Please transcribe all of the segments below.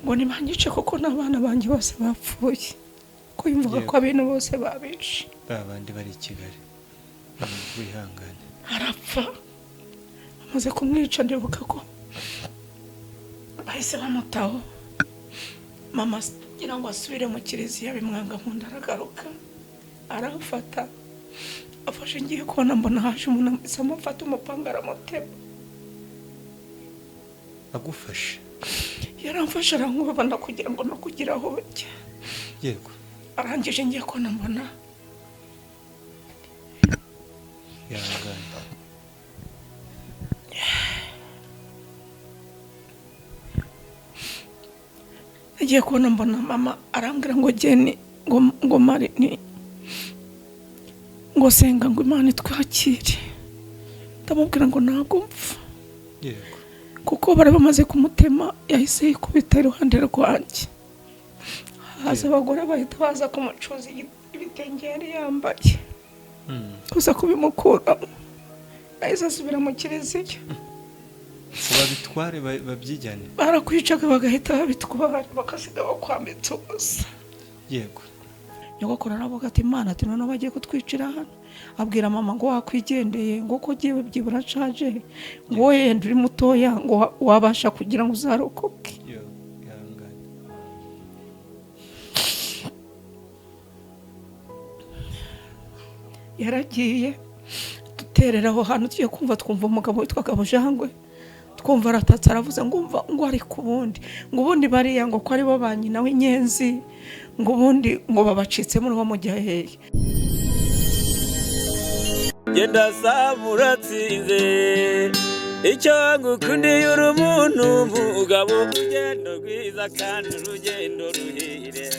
ngo nibanyice kuko n'abana banjye bose bapfuye, ko yumvaga ko abintu bose babishe. babandi bari i Kigali wihangane. Arapfa, amaze kumwica ndibuka ko bahise bamutaho. Mama ngira ngo asubire mu kiliziya bimwanga, nkunda aragaruka aramfata, afashe ngiye kubona mbona haje umuntu amufata umupanga aramutema. Agufashe? Yaramfashe arankubana kugira ngo no kugira aho njya. Yego. Arangije ngiye kubona mbona yangana. Nagiye kubona mbona mama arambwira ngo Jeni ngo Mari ni ngo senga ngo Imana itwakire. Ndamubwira ngo ntabwo mpfa. Yego. Kuko bari bamaze kumutema, yahise yikubita iruhande rwanjye. Haza abagore bahita baza kumucuza ibitenge yari yambaye, kuza kubimukuramo. Yahise asubira mu kiliziya. Babitware babyijyane? Barakwicaga bagahita babitwara bakasiga bakwambitse ubusa. Yego. Nyogokuru aravuga ati Imana ati none bagiye kutwicira hano. Abwira mama ngo wakwigendeye, ngo ko giye byibura caje, ngo yenda uri mutoya ngo wabasha kugira ngo uzarokoke. Yaragiye duterera aho hantu tugiye kumva, twumva umugabo witwa Gabujangwe, twumva aratatse aravuze ngo ari kubundi, ngo ubundi bariya ngo ko ari bo banyina w'inyenzi, ngo ubundi ngo babacitse muri wo mujya hehe. Genda samuratsinze icyo ngukundiye uri umuntu mugabo, urugendo rwiza kandi urugendo ruhire.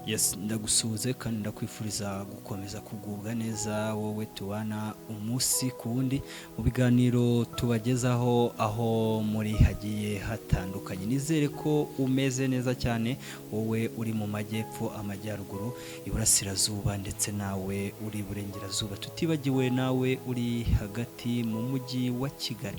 Yes, ndagusuhuze kandi ndakwifuriza gukomeza kugubwa neza wowe tubana umunsi ku wundi mu biganiro tubagezaho aho muri hagiye hatandukanye. Nizere ko umeze neza cyane, wowe uri mu majyepfo, amajyaruguru, iburasirazuba ndetse nawe uri burengerazuba, tutibagiwe nawe uri hagati mu mujyi wa Kigali.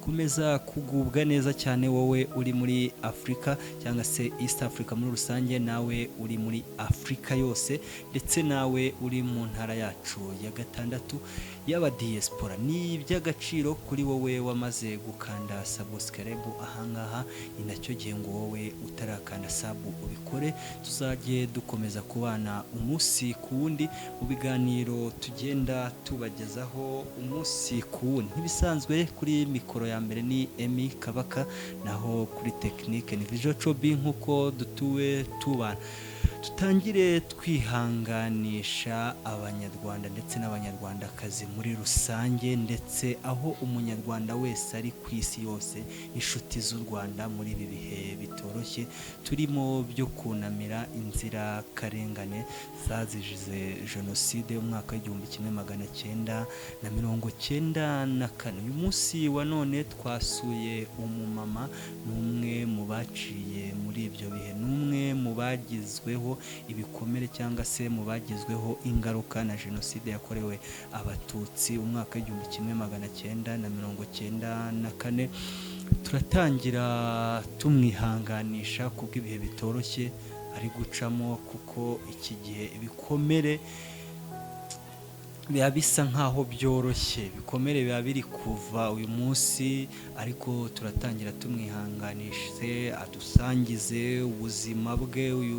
Kumeza kugubwa neza cyane wowe uri muri Afrika cyangwa se East Africa muri rusange, nawe uri muri Afrika yose, ndetse nawe uri mu ntara yacu ya gatandatu y'aba diaspora. Ni iby'agaciro kuri wowe wamaze gukanda subscribe ahangaha, ni nacyo gihe ngo wowe utarakanda sub ubikore. Tuzajye dukomeza kubana umunsi ku wundi mu biganiro tugenda tubagezaho umunsi ku wundi. Ntibisanzwe kuri mikoro ya mbere ni Emi Kabaka, naho kuri technique ni Visual Chobi, nkuko dutuwe tubana. Tutangire twihanganisha abanyarwanda ndetse n'abanyarwandakazi muri rusange, ndetse aho umunyarwanda wese ari ku isi yose, inshuti z'u Rwanda muri ibi bihe bitoroshye turimo byo kunamira inzira karengane zazize jenoside y'umwaka w'1994. Uyu munsi wa none twasuye umumama, n'umwe mu baciye muri ibyo bihe, n'umwe mu bagizweho ibikomere cyangwa se mu bagizweho ingaruka na jenoside yakorewe abatutsi umwaka w'1994. Turatangira tumwihanganisha kubw'ibihe bitoroshye ari gucamo, kuko iki gihe ibikomere biba bisa nkaho byoroshye, ibikomere biba biri kuva uyu munsi, ariko turatangira tumwihanganishe, adusangize ubuzima bwe,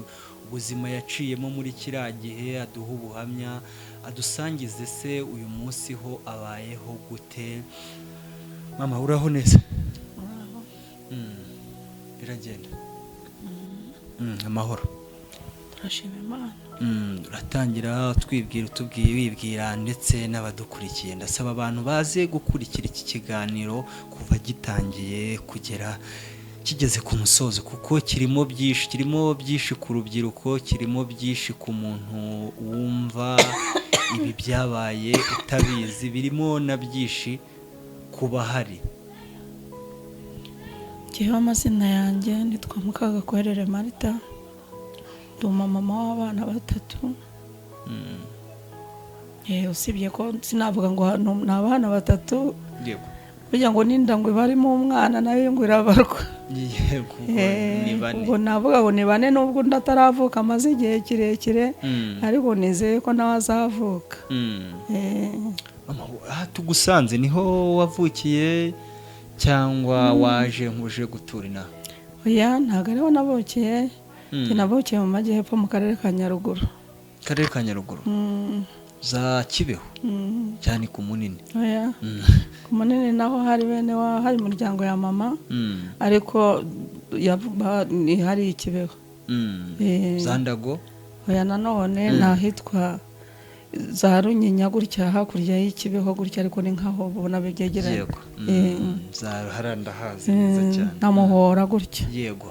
ubuzima yaciyemo muri kiriya gihe, aduha ubuhamya, adusangize se uyu munsi ho abayeho gute. Mama uraho neza? Biragenda? Amahoro? Turashima Imana. Uratangira wibwira ndetse n'abadukurikiye. Ndasaba abantu baze gukurikira iki kiganiro kuva gitangiye kugera kigeze ku musozo, kuko kirimo byinshi ku rubyiruko, kirimo byinshi ku muntu wumva ibi byabaye utabizi, birimo na byinshi ku bahari. Jyewe amazina yanjye nitwa Mukagakwerere Marita, ndi umumama w'abana 3. Usibye ko sinavuga ngo ni abana 3, burya ngo n'inda ngo ibarimo umwana nayo ngo irabarwa. yego ni bane ubwo navuga ngo ni bane nubwo undi ataravuka amaze igihe kirekire ariko nizeye ko nawe azavuka. mama tugusanze niho wavukiye cyangwa waje nkuje gutura inaha? Oya ntabwo ariho navukiye. Navukiye mu majyepfo mu karere ka Nyaruguru. Karere ka Nyaruguru za Kibeho cyane ku Munini? Oya ku Munini naho hari bene hari umuryango ya mama ariko hari Kibeho. za Ndago? Oya nanone nahitwa za Runyinya gutya hakurya y'Ikibeho gutya ariko ni nkaho ubona byegeranye. Yego za haranda hazi neza cyane namuhora gutya. Yego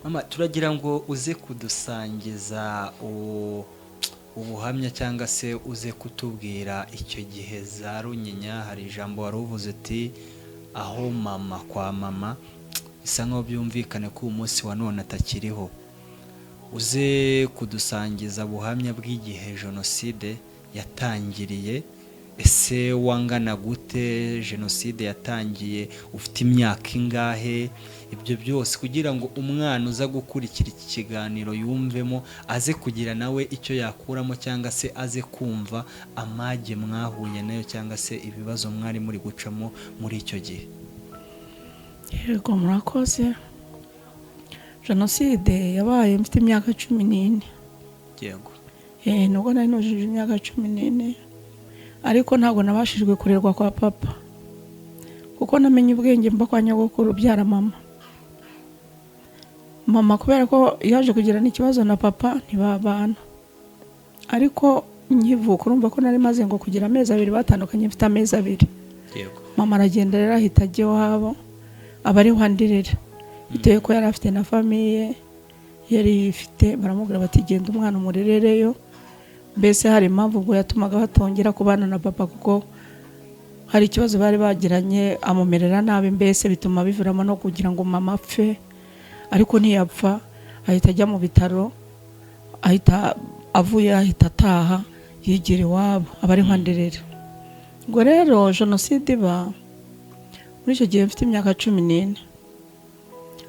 mama turagira ngo uze kudusangiza ubuhamya cyangwa se uze kutubwira icyo gihe za Runyinya hari ijambo wari uvuze uti aho mama kwa mama bisa nkaho byumvikane ko umunsi wa none atakiriho. Uze kudusangiza ubuhamya bw'igihe jenoside yatangiriye. Ese wangana gute? Jenoside yatangiye ufite imyaka ingahe? Ibyo byose kugira ngo umwana uza gukurikira iki kiganiro yumvemo aze kugira nawe icyo yakuramo cyangwa se aze kumva amage mwahuye nayo cyangwa se ibibazo mwari muri gucamo muri icyo gihe. Yego murakoze. Jenoside yabaye mfite imyaka 14. Yego nubwo nari nujuje imyaka 14 ariko ntabwo nabashijwe kurerwa kwa papa kuko namenye ubwenge mba kwa nyogokuru byara mama kubera ko yaje kugira n'ikibazo na papa ntibabana ariko nkivuka urumva ko nari maze ngo kugira amezi 2 batandukanye mfite amezi 2. yego mama aragenda rero ahita ajya iwabo abari wandirira bitewe ko yari afite na famiye yari ifite baramubwira bati genda umwana umurerereyo. Mbese hari impamvu ubwo yatumaga batongera kubana na papa kuko hari ikibazo bari bagiranye amumerera nabi mbese bituma biviramo no kugira ngo mama apfe ariko ntiyapfa ahita ajya mu bitaro ahita avuye ahita ataha yigira iwabo abari wandirira. Ngo rero jenoside iba muri icyo gihe mfite imyaka 14.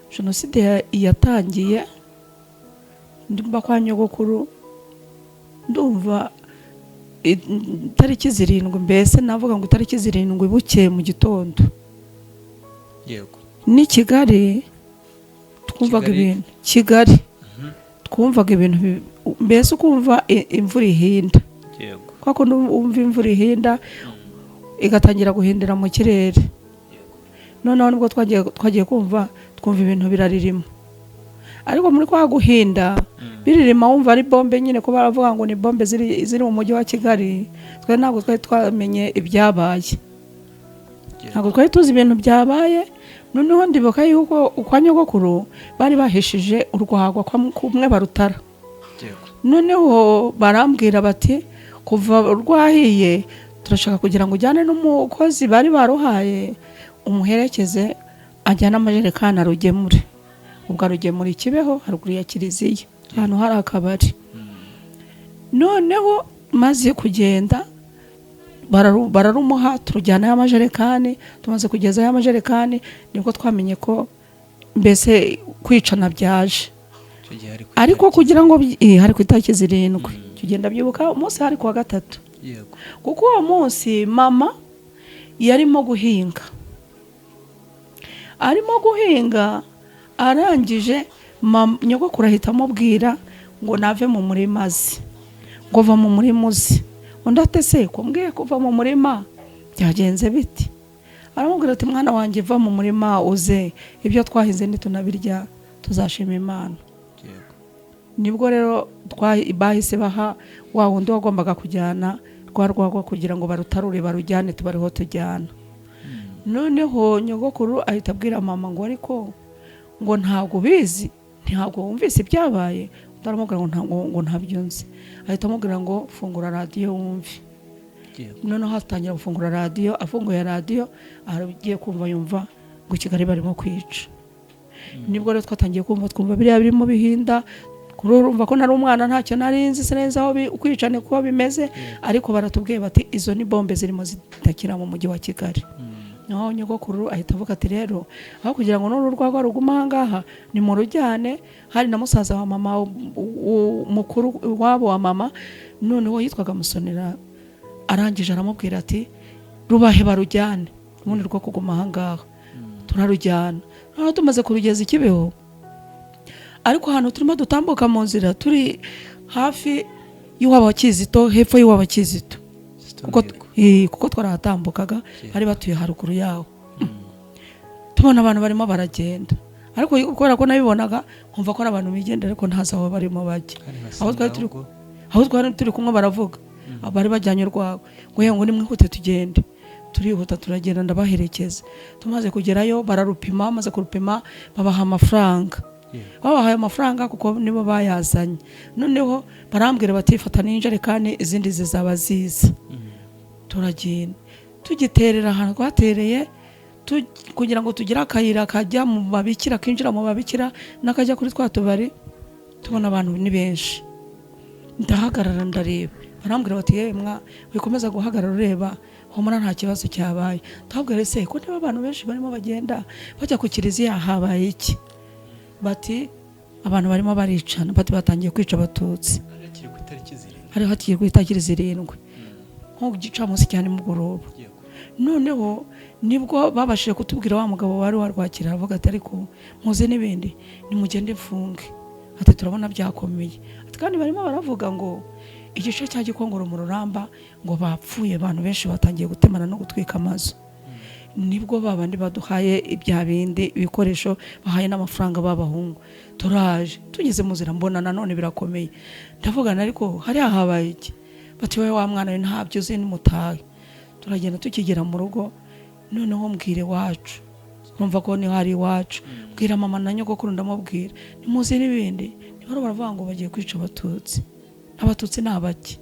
Jenoside yatangiye ndumva kwa nyogokuru ndumva tariki 7 mbese navuga ngo tariki 7 buke mu gitondo. Yego ni Kigali twumvaga ibintu Kigali twumvaga ibintu mbese ukumva imvura ihinda. Yego kwako umva imvura ihinda igatangira guhindira mu kirere. Noneho nubwo twagiye kumva twumva ibintu biraririmo ariko muri kwa guhinda biririma wumva ari bombe nyine ko baravuga ngo ni bombe ziri mu mujyi wa Kigali. Twe ntabwo twari twamenye ibyabaye ntabwo twari tuzi ibintu byabaye. Noneho ndibuka yuko kwa nyogokuru bari bahishije urwagwa kumwe barutara. Noneho barambwira bati kuva urwahiye turashaka kugira ngo ujyane n'umukozi bari baruhaye umuherekeze ajyana amajerekani arugemure. Ubwo arugemura Kibeho haruguru ya kiliziya ahantu hari akabari. Noneho maze kugenda bararumuha turujyana y'amajerekani. Tumaze kugeza y'amajerekani nibwo twamenye ko mbese kwicana byaje. Ariko kugira ngo hari ku itariki 7 tugenda byibuka umunsi hari kuwa 3. Yego kuko uwo munsi mama yarimo guhinga arangije nyogokuru ahita amubwira ngo nave mu murima azi ngo va mu murima uzi. Undi ate se kumbwiye kuva mu murima byagenze biti? Aramubwira ati mwana wanjye va mu murima uze ibyo twahinze nitunabirya tuzashima Imana. Nibwo rero bahise baha wa wundi wagombaga kujyana rwagwa kugira ngo barutarure barujyane tubariho tujyana. Noneho nyogokuru ahita abwira mama ngo ariko ngo ntabwo bizi ntabwo wumvise ibyabaye. Ndaramubwira ngo ntabyo nzi. Ahita amubwira ngo fungura radio wumve. Noneho hatangira gufungura radio. Afunguye radio aragiye kumva yumva ngo Kigali barimo kwica. Nibwo rero twatangiye twumva biriya birimo bihinda. Kurumva ko nari umwana ntacyo nari nzi neza aho kwicane kuba bimeze ariko baratubwiye bati izo ni bombe zirimo zitakira mu mujyi wa Kigali. naho nyogokuru ahita avuga ati rero aho kugira ngo n'uru rwagwa ruguma ahangaha ni mu rujyane. Hari na musaza wa mama mukuru wabo wa mama noneho yitwaga Musonera, arangije aramubwira ati rubahe barujyane ubundi rwo kuguma ahangaha. Turarujyana naho tumaze kurugeza Ikibeho, ariko hano turimo dutambuka mu nzira turi hafi y'uwaba wa Kizito, hepfo y'uwaba Kizito, kuko twarahatambukaga bari batuye haruguru yaho. Tubona abantu barimo baragenda, ariko kubera ko nabibonaga nkumva ko ari abantu bigendera ariko ntazi aho barimo bajya. Aho twari turi kumwe baravuga bari bajyanye urwago ngo nimwihute tugende. Turihuta turagenda ndabaherekeza. Tumaze kugerayo bararupima, maze kurupima babaha amafaranga. Babahaye amafaranga kuko nibo bayazanye. Noneho barambwira bati fata n'injerekani izindi zizaba ziza. Turagenda tugiterera ahantu twatereye kugira ngo tugire akayira kajya mu babikira, kinjira mu babikira nakajya kuri twa tubari. Tubona abantu ni benshi, ndahagarara ndareba. Barambwira bati yemwa wikomeza guhagarara ureba homura nta kibazo cyabaye. Twabwire se ko niba abantu benshi barimo bagenda bajya ku kiliziya habaye iki? Bati abantu barimo baricana, bati batangiye kwica abatutsi. Hari hagiye kwitakira 7 nko gicamunsi cyane mugoroba. Noneho nibwo babashije kutubwira wa mugabo wari warwakira avuga ati ariko muze n'ibindi nimugende mfunge. Ati turabona byakomeye. Ati kandi barimo baravuga ngo igice cya Gikongoro mu Ruramba ngo bapfuye abantu benshi batangiye gutemana no gutwika amazu. Nibwo babandi baduhaye ibya bindi ibikoresho bahaye n'amafaranga babahungu. Turaje tugeze mu zira mbona nanone birakomeye. Ndavugana ariko hari ahabaye iki? Bati wowe wa mwana we ntabyo uzi n'umutahe. Turagenda tukigera mu rugo noneho mbwire wacu. Urumva ko ni hari iwacu. Bwira mama na nyogokuru ndamubwira nimuze n'ibindi. Nibaro baravuga ngo bagiye kwica abatutsi. Abatutsi nabaki.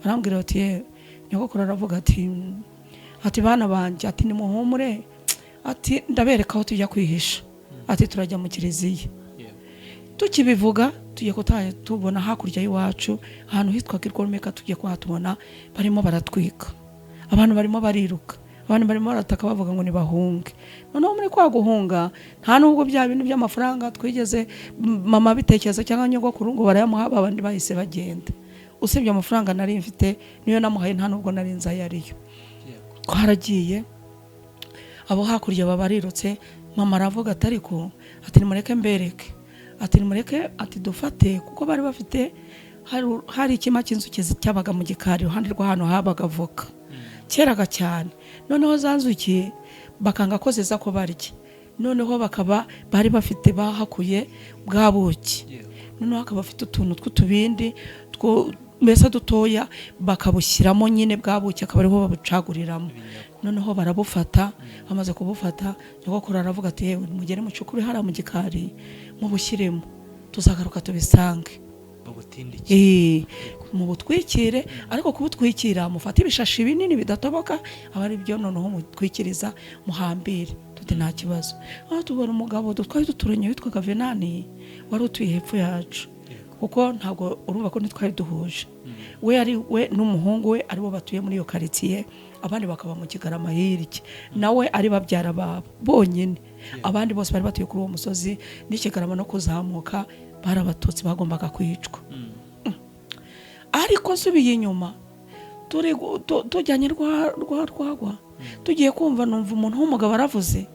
Barambwira bati nyogokuru aravuga ati bana banje ati nimuhumure ati ndabereka aho tujya kwihisha. Ati turajya mu kiliziya. Tukibivuga tugiye kutaye tubona hakurya y'iwacu ahantu hitwa Kirkoromeka, tugiye kuhatubona barimo baratwika. Abantu barimo bariruka, abantu barimo barataka bavuga ngo nibahunge. Noneho muri kwa guhunga nta nubwo bya bintu by'amafaranga twigeze mama bitekereza cyangwa nyogokuru ngo barayamuha, abandi bahise bagenda. Usibye amafaranga nari mfite niyo namuhaye nta nubwo nari nzaye ariyo. Twaragiye abo hakurya babarirutse, mama aravuga atariko ati nimureke mbereke, ati nimureke ati dufate kuko bari bafite hari ikima cy'inzuki cyabaga mu gikari iruhande rw'ahantu habaga voka keraga cyane. Noneho zanzuki bakanga ko ziza ko barya, noneho bakaba bari bafite bahakuye bwa buki. Noneho akaba afite utuntu tw'utubindi mbese dutoya bakabushyiramo nyine bwa buki akaba ariho babucaguriramo. Noneho barabufata, bamaze kubufata nyogokuru aravuga ati yewe mugere mu cukuri hari mu gikari mubushyiremo tuzagaruka tubisange. Mu butwikire, ariko kubutwikira mufate ibishashi binini bidatoboka abari byo noneho mutwikiriza muhambire. Tuti nta kibazo. Aho tubona umugabo twari duturanye witwaga Venani wari utuye hepfo yacu, kuko ntabwo urumva ko nitwari duhuje. We ari we n'umuhungu we aribo batuye muri iyo quartier, abandi bakaba mu Kigarama hirya, nawe ari babyara babo bonyine. Abandi bose bari batuye kuri uwo musozi n'Ikigarama no kuzamuka barabatutsi bagombaga kwicwa. Ariko subiye inyuma tujyanye rwagwa tugiye kumva numva umuntu w'umugabo aravuze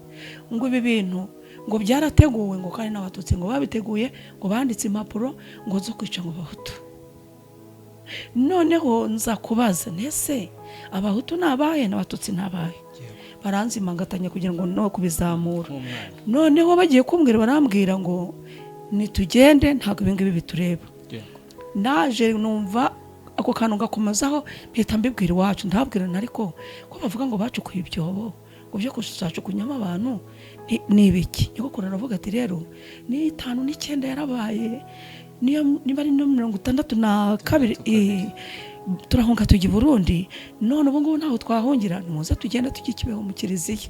ngo ibi bintu ngo byarateguwe ngo kandi n'abatutsi ngo babiteguye ngo banditse impapuro ngo zo kwica ngo Abahutu. Noneho nza kubaza nese Abahutu nabaye n'abatutsi nabaye? Baranzimangatanya kugira ngo no kubizamura. Noneho bagiye kumbwira barambwira ngo nitugende ntabwo ibingibi bitureba. Naje numva ako kantu gakomazaho mpita mbibwira iwacu ndabwirana ariko ko bavuga ngo bacukuye ibyobo ngo byo kuzacukunyamo abantu ni ibiki. Nyogokuru aravuga ati rero ni 5 9 yarabaye niba ari 62 turahunga tujya i Burundi, none ubu ngubu ntaho twahungira nimuze tugenda tugikibeho mu kiliziya.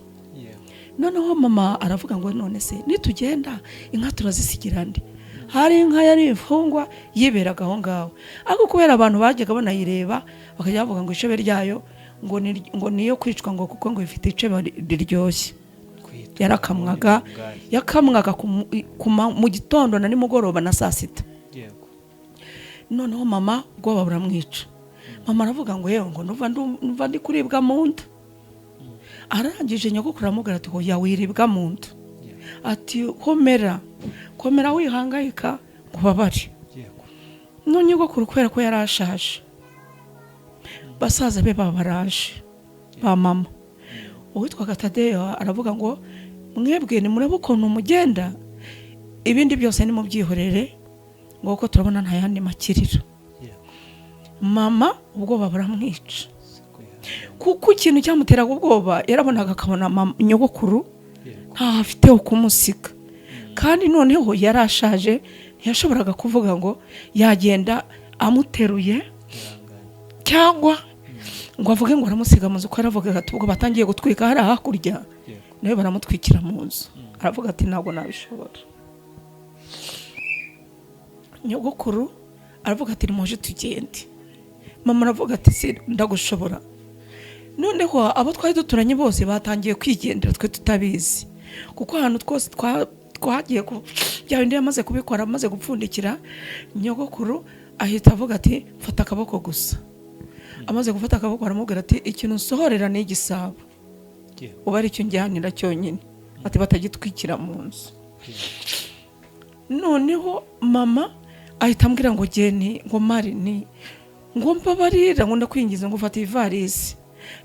Noneho mama aravuga ngo none se nitugenda inka turazisigira ndi? Hari inka yari imfungwa yiberaga aho ngaho, ariko kubera abantu bajyaga banayireba bakajya bavuga ngo ishebe ryayo ngo niyo kwicwa ngo kuko ngo ifite iceba riryoshye. Yarakamwaga mu gitondo na nimugoroba na saa sita. Noneho mama ubwoba buramwica. Mama aravuga ngo yewe ngo nuva ndi kuribwa mu nda. Arangije nyogokuru aramubwira ati hoya wiribwa mu nda, ati komera wihangayika ngo babare. None nyogokuru kubera ko yarashaje, basaza be babaraje ba mama, uwitwaga Tadeyo aravuga ngo mwebwe ni murebe ukuntu mugenda, ibindi byose ni mubyihorere ngo ko turabona nta yandi makiriro. Mama ubwoba buramwica, kuko ikintu cyamuteraga ubwoba yarabonaga akabona nyogokuru nta afite ukumusiga, kandi noneho yarashaje ntiyashoboraga kuvuga ngo yagenda amuteruye cyangwa ngo avuge ngo aramusiga mu nzu, ko aravuga ati ubwo batangiye gutwika hari hakurya nawe baramutwikira mu nzu. Aravuga ati ntabwo nabishobora. Nyogokuru aravuga ati nimuje tugende. Mama aravuga ati ndagushobora. Noneho abo twari duturanye bose batangiye kwigendera twe tutabizi, kuko ahantu twose twagiye bya bindi yamaze kubikora, amaze gupfundikira. Nyogokuru ahita avuga ati fata akaboko gusa. Amaze gufata akaboko aramubwira ati ikintu nsohorera ni igisabo, uba ari cyo njyanira cyonyine, ati batagitwikira mu nzu. Noneho mama ahita ambwira ngo geni ngo mari ni ngo mbabarira ngo ndakwingiza ngo ufate ivarisi.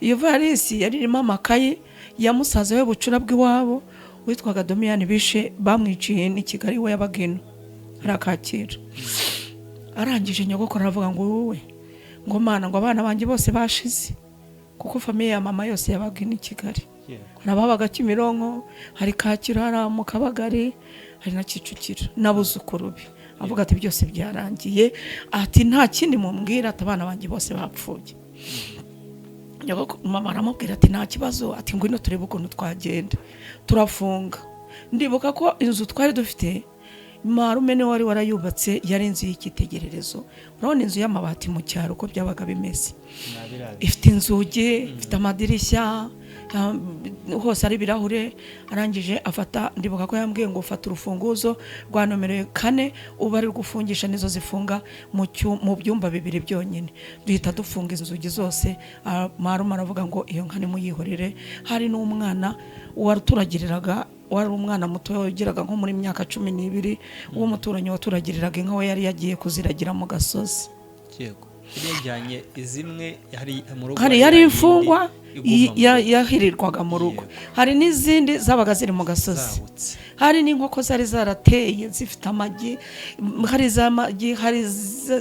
Iyo varisi yari irimo amakaye ya musaza we bucura bw'iwabo witwaga Domiyani bishe bamwiciye ni Kigali, we yabageno arakakira. Arangije nyogokuru aravuga ngo wowe ngo mana ngo abana banjye bose bashize, kuko famiye ya mama yose yabaga ni Kigali. Nababaga Kimironko, hari Kacyiru, hari mu Kabagari, hari na Kicukiro n'abuzukuru be. Avuga ati byose byarangiye, ati nta kindi mumbwira, ati abana banjye bose bapfuye. Mama aramubwira ati nta kibazo, ati ngwino turebe ukuntu twagenda. Turafunga. Ndibuka ko inzu twari dufite marume ne wari warayubatse, yari inzu y'ikitegererezo. Urabona inzu y'amabati mu cyaro uko byabaga bimeze, ifite inzugi, ifite amadirishya, hose ari birahure. Arangije afata, ndibuka ko yambwiye ngo ufata urufunguzo rwa nomero 4 uba ari gufungisha nizo zifunga mu byumba bibiri byonyine. Duhita dufunga inzugi zose. Marume aravuga ngo iyo nka ni muyihorere. Hari n'umwana waturagiriraga, wari umwana muto wagiraga nko muri myaka 12, uwo muturanyi waturagiriraga inka we yari yagiye kuziragira mu gasozi. Yego, yajyanye izimwe mu rugo, hari yari imfungwa yahirirwaga mu rugo. Hari n'izindi zabaga ziri mu gasozi. Hari n'inkoko zari zarateye zifite amagi, hari z'amagi, hari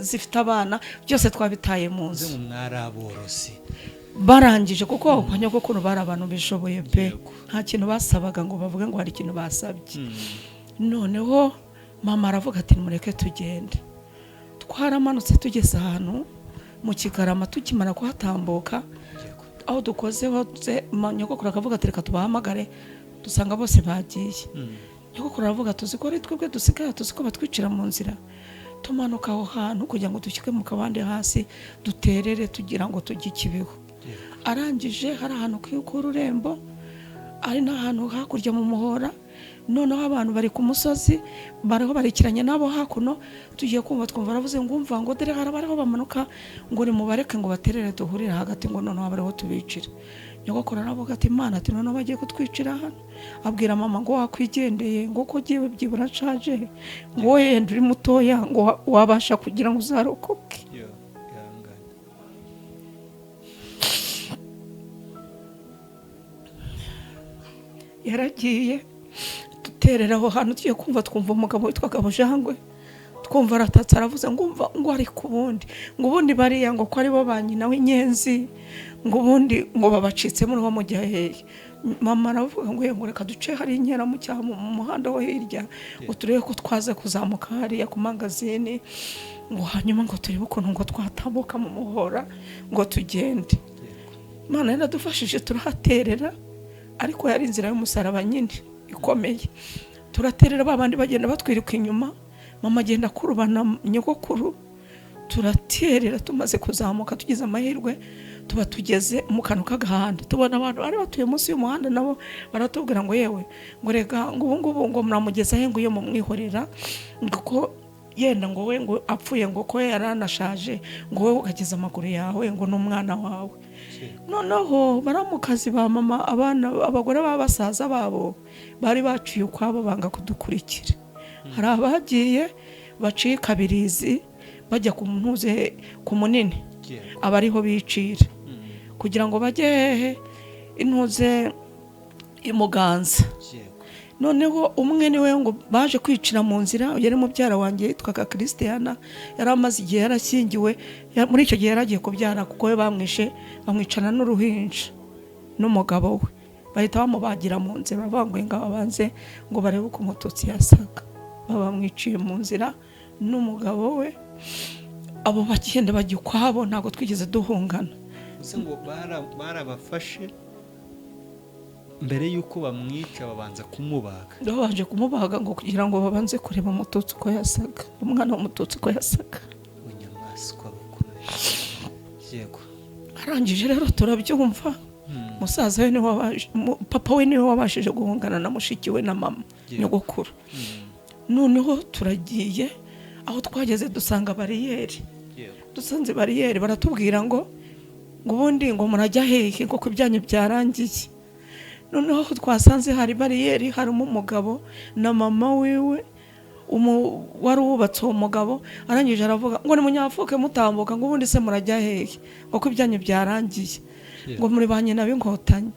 zifite abana, byose twabitaye mu nzu. Mwaraborosi barangije, kuko abanyogokuru bari abantu bishoboye pe, nta kintu basabaga ngo bavuge ngo hari ikintu basabye. Noneho mama aravuga ati mureke tugende. Twaramanutse tugeze ahantu mu Kigarama, tukimara kuhatambuka aho dukoze hose, nyogokuru akavuga ati reka tubahamagare, dusanga bose bagiye. Nyogokuru aravuga tuzi ko ari twebwe dusigaye, tuzi ko batwicira mu nzira. Tumanuka aho hantu kugira ngo dushyike mu kabande hasi duterere tugira ngo tujye Kibeho. Arangije hari ahantu k'ururembo, ari n'ahantu hakurya mu Muhora. Noneho abantu bari ku musozi bariho barikiranye nabo hakuno. Tugiye kumva twumva baravuze ngo umva ngo dere harabariho bamanuka ngo ni mubareke ngo baterere duhurira hagati ngo noneho bariho tubicira. Nyogokuru aravuga ati Imana, ati noneho bagiye kutwicira hano. Abwira mama ngo wakwigendeye ngo ko giye byibura nshaje, ngo yenda uri mutoya ngo wabasha kugira ngo uzarokoke. Yaragiye duterera aho hantu, tugiye kumva twumva umugabo witwaga Bujangwe, twumva aratatse aravuze ngo umva ngo ari kubundi ngo ubundi bariya ngo ko ari bo banyina w'inyenzi, ngo ubundi ngo babacitse muri wo mujya hehe. Mama aravuga ngo reka duce hari inkera mu cyaha mu muhanda wo hirya, ngo turebe ko twaza kuzamuka hariya ku magazine, ngo hanyuma ngo turebe ukuntu ngo twatambuka mu Muhora ngo tugende. Imana yaradufashije turahaterera, ariko yari inzira y'umusaraba nyine ikomeye. Turaterera babandi bagenda batwirika inyuma, mama agenda kurubana nyogokuru. Turaterera, tumaze kuzamuka tugize amahirwe tuba tugeze mu kantu k'agahanda tubona abantu bari batuye munsi y'umuhanda nabo baratubwira ngo yewe ngo rega ngo ubu ngo muramugeza he ngo iyo mumwihorera ngo yenda ngo we ngo apfuye ngo ko yaranashaje ngo we ugageza amaguru yawe ngo n'umwana wawe. Noneho baramukazi ba mama abana abagore b'abasaza babo bari baciye ukwabo banga kudukurikira. Hari abagiye baciye kabirizi bajya ku ntuze ku munini abariho bicira kugira ngo bajye hehe intuze imuganza. Noneho umwe niwe ngo baje kwicira mu nzira yari mubyara wanjye yitwaga Christiana yari amaze igihe yarashyingiwe muri icyo gihe yaragiye kubyara kuko we bamwicana n'uruhinja n'umugabo we bahita bamubagira mu nzira bavuga ngo abanze ngo barebe uko umututsi yasaga babamwiciye mu nzira n'umugabo we. Abo bagenda bajya ukwabo ntabwo twigeze duhungana. Ngo barabafashe mbere yuko bamwica babanza kumubaga. Babanje kumubaga ngo kugira ngo babanze kureba umututsi uko yasaga umwana w'umututsi uko yasaga. Unyamaswa bakomeye. Yego. Arangije rero turabyumva. Musaza we niwe papa we niwe wabashije guhungana na mushiki we na mama nyogokuru. Noneho turagiye aho twageze dusanga bariyeri. Dusanze bariyeri baratubwira ngo ubundi ngo murajya hehe ngo kubyanyu byarangiye. Noneho twasanze hari bariyeri harimo umugabo na mama wiwe wari wubatse uwo mugabo arangije aravuga ngo ni munyafuke mutambuka ngo ubundi se murajya hehe ngo kubyanyu byarangiye ngo muri ba nyina b'inkotanyi.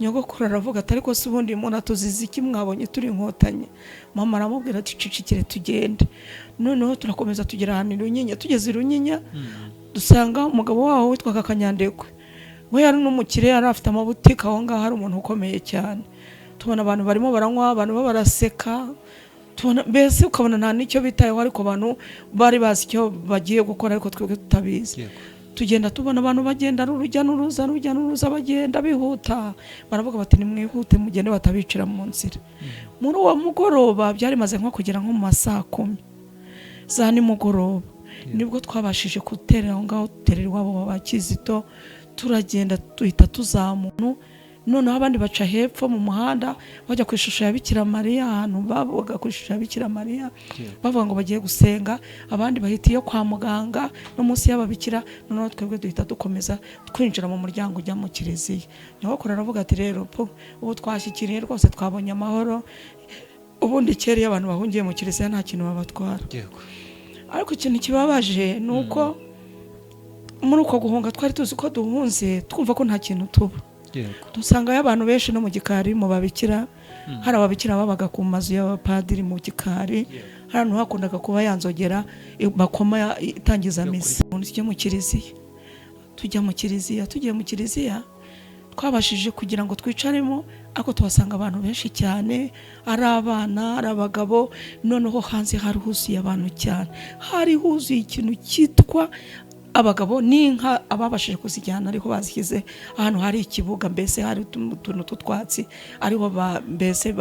Nyogokuru aravuga ati ariko se ubundi umuntu atuziza iki mwabonye turi inkotanyi. Mama aramubwira ati cicikire tugende. Noneho turakomeza tugera ahantu Runyinya tugeze Runyinya dusanga umugabo waho witwaga Kanyandekwe we yari n'umukire yari afite amabutike aho ngaho hari umuntu ukomeye cyane. Tubona abantu barimo baranywa abantu baraseka tubona mbese ukabona nta nicyo bitayeho ariko abantu bari bazi icyo bagiye gukora ariko twebwe tutabizi. Tugenda tubona abantu bagenda urujya n'uruza bagenda bihuta baravuga bati nimwihute mugende batabicira mu nzira. Muri uwo mugoroba byari maze nko kugera nko mu masaa 10 za nimugoroba nibwo twabashije guterera aho ngaho duterera iwabo ba Kizito turagenda tuhita tuzamuntu. Noneho abandi baca hepfo mu muhanda bajya ku ishusho ya Bikira Mariya ahantu bavuga ku ishusho ya Bikira Mariya bavuga ngo bagiye gusenga. Abandi bahita iyo kwa muganga no munsi y'ababikira. Noneho twebwe duhita dukomeza twinjira mu muryango ujya mu kiliziya. Nyogokuru aravuga ati rero ubu twashyikiriye rwose twabonye amahoro. Ubundi kera abantu bahungiye mu kiliziya nta kintu babatwara. Ariko ikintu kibabaje nuko muri uko guhunga twari tuzi ko duhunze twumva ko nta kintu tuba. Dusanga y'abantu benshi no mu gikari mu babikira. Hari ababikira babaga ku mazu y'abapadiri mu gikari. Hano hakundaga kuba yanzogera bakoma itangiza misa. Tujya mu kiliziya. Tugiye mu kiliziya twabashije kugira ngo twicaremo ako tuhasanga abantu benshi cyane ari abana ari abagabo. Noneho hanze hari huzuye abantu cyane hari huzuye ikintu cyitwa abagabo n'inka ababashije kuzijyana ariho bazishyize ahantu hari ikibuga mbese hari utuntu tutwatsi ariho mbese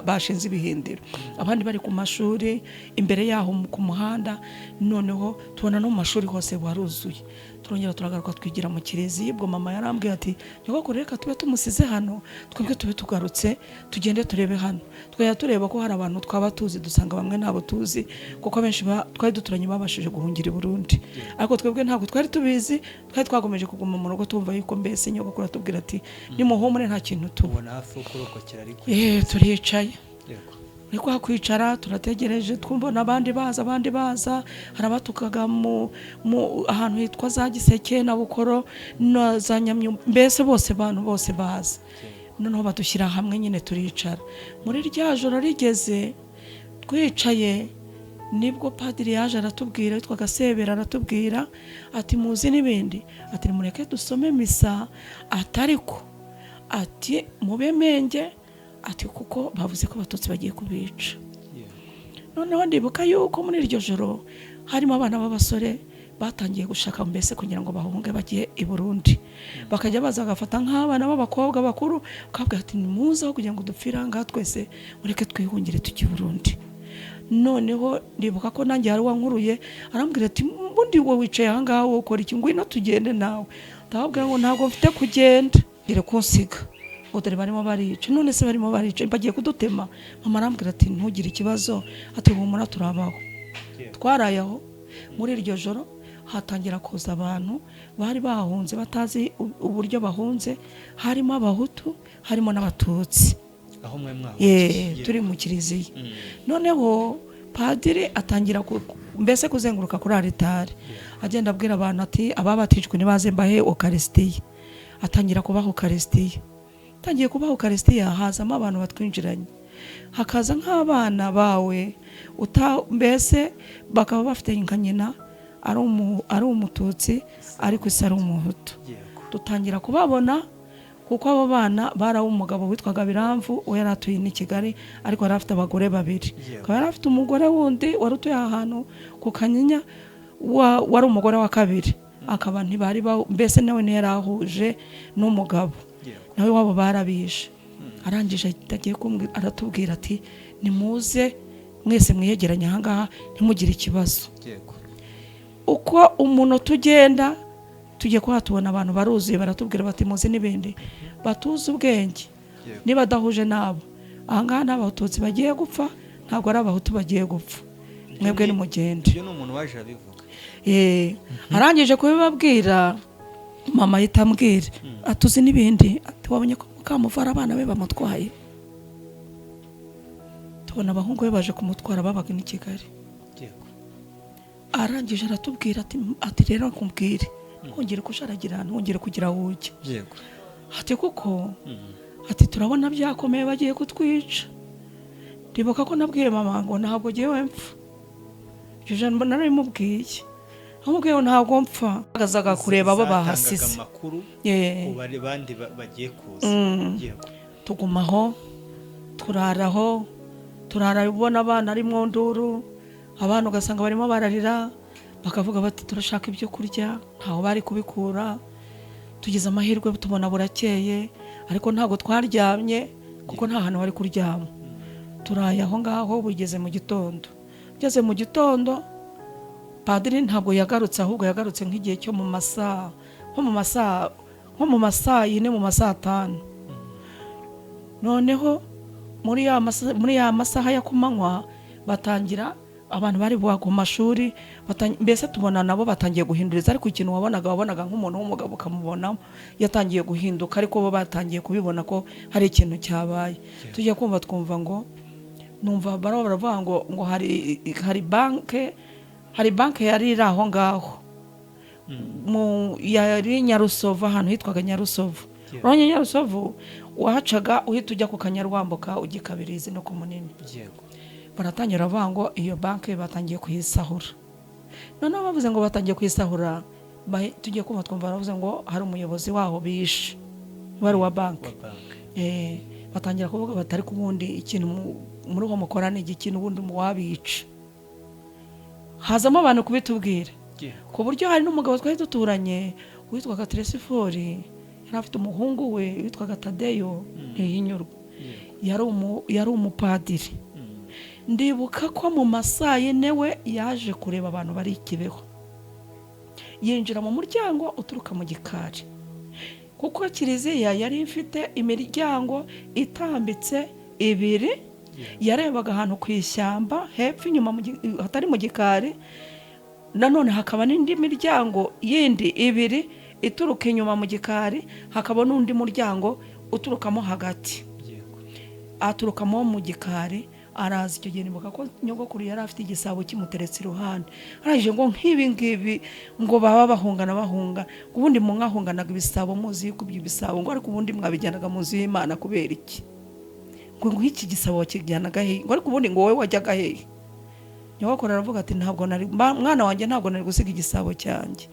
bashinze ibihindiro. Abandi bari ku mashuri imbere yaho ku muhanda. Noneho tubona no mu mashuri hose waruzuye. Turongera turagaruka twigira mu kiliziya. Ubwo mama yarambwiye ati nyogokuru reka tube tumusize hano twebwe tube tugarutse tugende turebe hano. Twaya tureba ko hari abantu twaba tuzi dusanga bamwe nabo tuzi kuko benshi twari duturanye babashije guhungira i Burundi. Ariko twebwe ntabwo twari tubizi twari twagomeje kuguma mu rugo tumva yuko mbese nyogokuru atubwira ati nimuhumure nta kintu tubona hafi kurokokera ariko turicaye. Niko hakwicara turategereje twumva abandi baza harabatukaga mu ahantu hitwa za Giseke na Bukoro na za Nyamyumba mbese bose baza. Noneho badushyira hamwe nyine turicara. Muri rya joro rigeze twicaye nibwo padiri yaje aratubwira yitwaga Sebera aratubwira ati muzi n'ibindi ati mureke dusome misa atariko ati mube menge ati kuko bavuze ko abatutsi bagiye kubica. Noneho ndibuka yuko muri iryo joro harimo abana b'abasore batangiye gushaka mbese kugira ngo bahunge bagiye i Burundi. Bakajya baza gafata nk'abana b'abakobwa bakuru bakabwira ati nimuze kugira ngo dupfira ngaha twese mureke twihungire tujye i Burundi. Noneho ndibuka ko nanjye hari wankuruye arambwira ati mbundi wowe wicaye aha ngaho ukora iki ngwino tugende nawe. ndababwira ngo ntabwo mfite kugenda ngire kunsiga ngo dore barimo barica, none se barimo barica bagiye kudutema. Mama arambwira ati ntugire ikibazo, ati humura turabaho. Twarayaho muri iryo joro hatangira kuza abantu bari bahunze batazi uburyo bahunze, harimo abahutu harimo n'abatutsi, aho mwe turi mu kiliziya. Noneho padiri atangira mbese kuzenguruka kuri aritari agenda abwira abantu ati ababatijwe nibaze mbahe Eucharistia. Atangira kubaha Eucharistia. Tangiye kubaha Eucharistia hazamo abantu batwinjiranye, hakaza nk'abana bawe mbese bakaba bafite nka nyina ari umututsi ariko isi ari umuhutu. Dutangira kubabona kuko abo bana baraho umugabo witwaga Biramvu we yari atuye i Kigali ariko yari afite abagore babiri. Akaba yari afite umugore wundi wari utuye ahantu ku Kanyinya wari umugore wa kabiri, akaba ntibari mbese nawe yari ahuje n'umugabo nawe wabo barabishe. Arangije agiye aratubwira ati nimuze mwese mwiyegeranye ahangaha ntimugire ikibazo. Uko umuntu tugenda tugiye kuba tubona abantu baruzuye baratubwira bati muzi n'ibindi batuze ubwenge niba adahuje nabo ahangaha n'abatutsi bagiye gupfa ntabwo ari abahutu bagiye gupfa, mwebwe nimugende. Iyo n'umuntu waje abivuga. Arangije kubibabwira mama ahita ambwira atuzi n'ibindi ati wabonye ko Mukamuvara abana be bamutwaye. Tubona abahungu be baje kumutwara babaga i Kigali. Arangije aratubwira ati rero akumbwire ntongere kusharagira ntongere kugira wuke. Ati kuko ati turabona byakomeye bagiye kutwica. Ndibuka ko nabwiye mama ngo ntabwo giye mpfa. Jeje mbona narimubwiye. Amubwiye ngo ntabwo mpfa. Agazaga kureba abo bahasize. Ubari bandi bagiye kuza. Tugumaho turaraho ubona abana ari mu nduru, abantu ugasanga barimo bararira bakavuga bati turashaka ibyo kurya ntaho bari kubikura. Tugize amahirwe tubona burakeye ariko ntabwo twaryamye kuko nta hantu bari kuryama. Turaye aho ngaho bugeze mu gitondo. Ugeze mu gitondo padiri ntabwo yagarutse ahubwo yagarutse nk'igihe cyo mu masaa nko mu masaa 4 mu masaa 5. Noneho muri ya masaha ya kumanywa batangira abantu bari ku mashuri mbese tubona nabo batangiye guhinduriza, ariko ikintu wabonaga nk'umuntu w'umugabo ukamubona yatangiye guhinduka, ariko bo batangiye kubibona ko hari ikintu cyabaye. Tujya kumva twumva ngo numva baravuga ngo hari banke yari iri aho ngaho yari Nyarusovu, ahantu hitwaga Nyarusovu. Urabona Nyarusovu wahacaga uhita ujya ku Kanyarwambuka ujya Kabirizi no ku Munini. Baratangira bavuga ngo iyo banke batangiye kuyisahura. Noneho bavuze ngo batangiye kuyisahura, tugiye kumva twumva baravuze ngo hari umuyobozi waho bishe wari wa banke. Batangira kuvuga batari kubundi ikintu muri uwo mukorane ikintu ubundi wabica. Hazamo abantu kubitubwira ku buryo hari n'umugabo twari duturanye witwaga Teresifori, yari afite umuhungu we witwaga Tadeyo Ntihinyurwa, yari umupadiri. Ndibuka ko mu masaa 4 we yaje kureba abantu bari Kibeho, yinjira mu muryango uturuka mu gikari kuko kiliziya yari ifite imiryango itambitse 2. Yarebaga ahantu ku ishyamba hepfo inyuma hatari mu gikari, nanone hakaba n'indi miryango yindi 2 ituruka inyuma mu gikari, hakaba n'undi muryango uturukamo hagati. Aturukamo mu gikari araza icyo gihe nibuka ko nyogokuru yari afite igisabo kimuteretse iruhande. Arangije ngo nk'ibi ngo baba bahungana ubundi mwahunganaga ibisabo muzi yuko ibyo bisabo ngo ariko ubundi mwabijyanaga muzi y'Imana kubera iki? Ngo iki gisabo wakijyanaga he? Ngo ariko ubundi ngo wowe wajyaga he? Nyogokuru aravuga ati ntabwo nari mwana wanjye ntabwo nari gusiga igisabo cyanjye.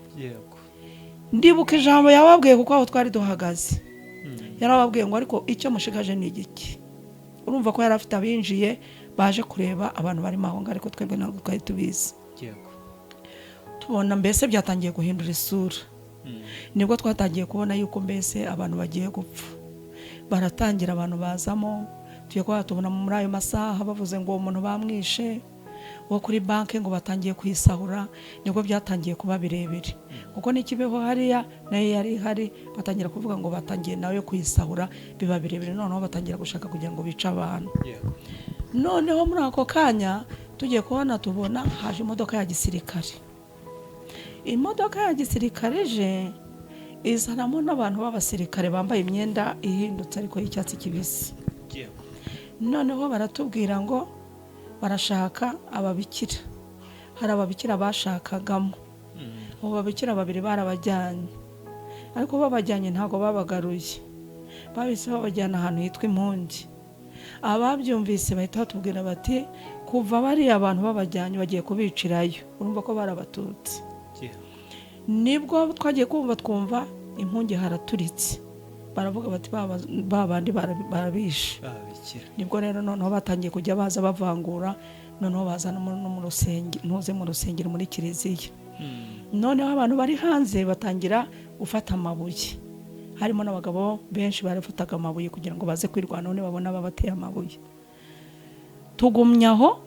Ndibuka ijambo yababwiye kuko aho twari duhagaze. Yarababwiye ngo ariko icyo mushigaje ni igiki? Urumva ko yari afite abinjiye baje kureba abantu bari mahonga, ariko twebwe ntabwo twari tubizi. Tubona mbese byatangiye guhindura isura. Nibwo twatangiye kubona yuko mbese abantu bagiye gupfa. Baratangira abantu bazamo, tugiye kuba tubona muri ayo masaha bavuze ngo umuntu bamwishe, wo kuri banki ngo batangiye kuyisahura, nibwo byatangiye kuba birebire kuko n'ikibeho hariya nayo yari ihari, batangira kuvuga ngo batangiye nawe kuyisahura, biba birebire, noneho batangira gushaka kugira ngo bice abantu. Noneho muri ako kanya tugiye kubona tubona haje imodoka ya gisirikare. Imodoka ya gisirikare je izanamo n'abantu b'abasirikare bambaye imyenda ihindutse ariko y'icyatsi kibisi. Noneho baratubwira ngo barashaka ababikira. Hari ababikira bashakagamo. Abo babikira babiri barabajyanye, ariko babajyanye ntago babagaruye, babise babajyana ahantu hitwa Impungi. Ababyumvise bahita batubwira bati kuva bari abantu babajyanye bagiye kubicirayo, urumva ko barabatutsi. Nibwo twagiye twumva Impungi haraturitse, baravuga bati babandi barabishe. Nibwo rero noneho batangiye kujya baza bavangura, noneho baza no mu rusengero, ntuze mu rusengero muri kiliziya. Noneho abantu bari hanze batangira gufata amabuye, harimo n'abagabo benshi barafataga amabuye kugira ngo baze kwirwanaho nibabona babateye amabuye. Tugumyaho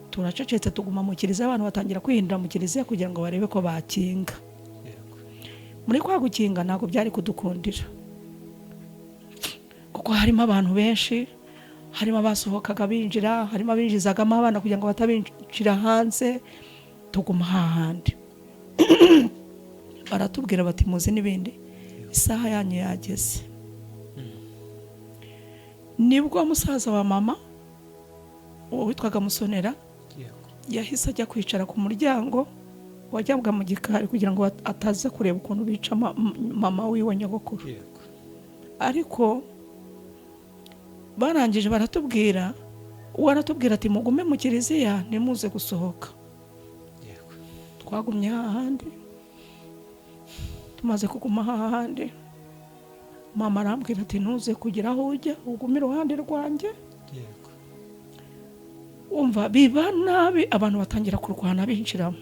turacecetse, tuguma mu kiliziya, abantu batangira kwihindira mu kiliziya kugira ngo barebe ko bakinga. Muri kwa gukinga ntabwo byari kudukundira kuko harimo abantu benshi, harimo abasohokaga binjira, harimo abinjizagamo abana kugira ngo batabinjira hanze. Tuguma hahandi baratubwira bati muzi n'ibindi, isaha yanyu yageze. Nibwo musaza wa mama witwaga Musonera yahise ajya kwicara ku muryango wajyaga mu gikari kugira ngo ataza kureba ukuntu bica mama wiwe nyogokuru. Ariko barangije baratubwira ati mugume mu kiliziya ntimuze gusohoka. Twagumye hahandi, tumaze kuguma hahandi mama arambwira ati ntuze kugira aho ujya, ugume iruhande rwanjye. Umva biba nabi, abantu batangira kurwana binjiramo.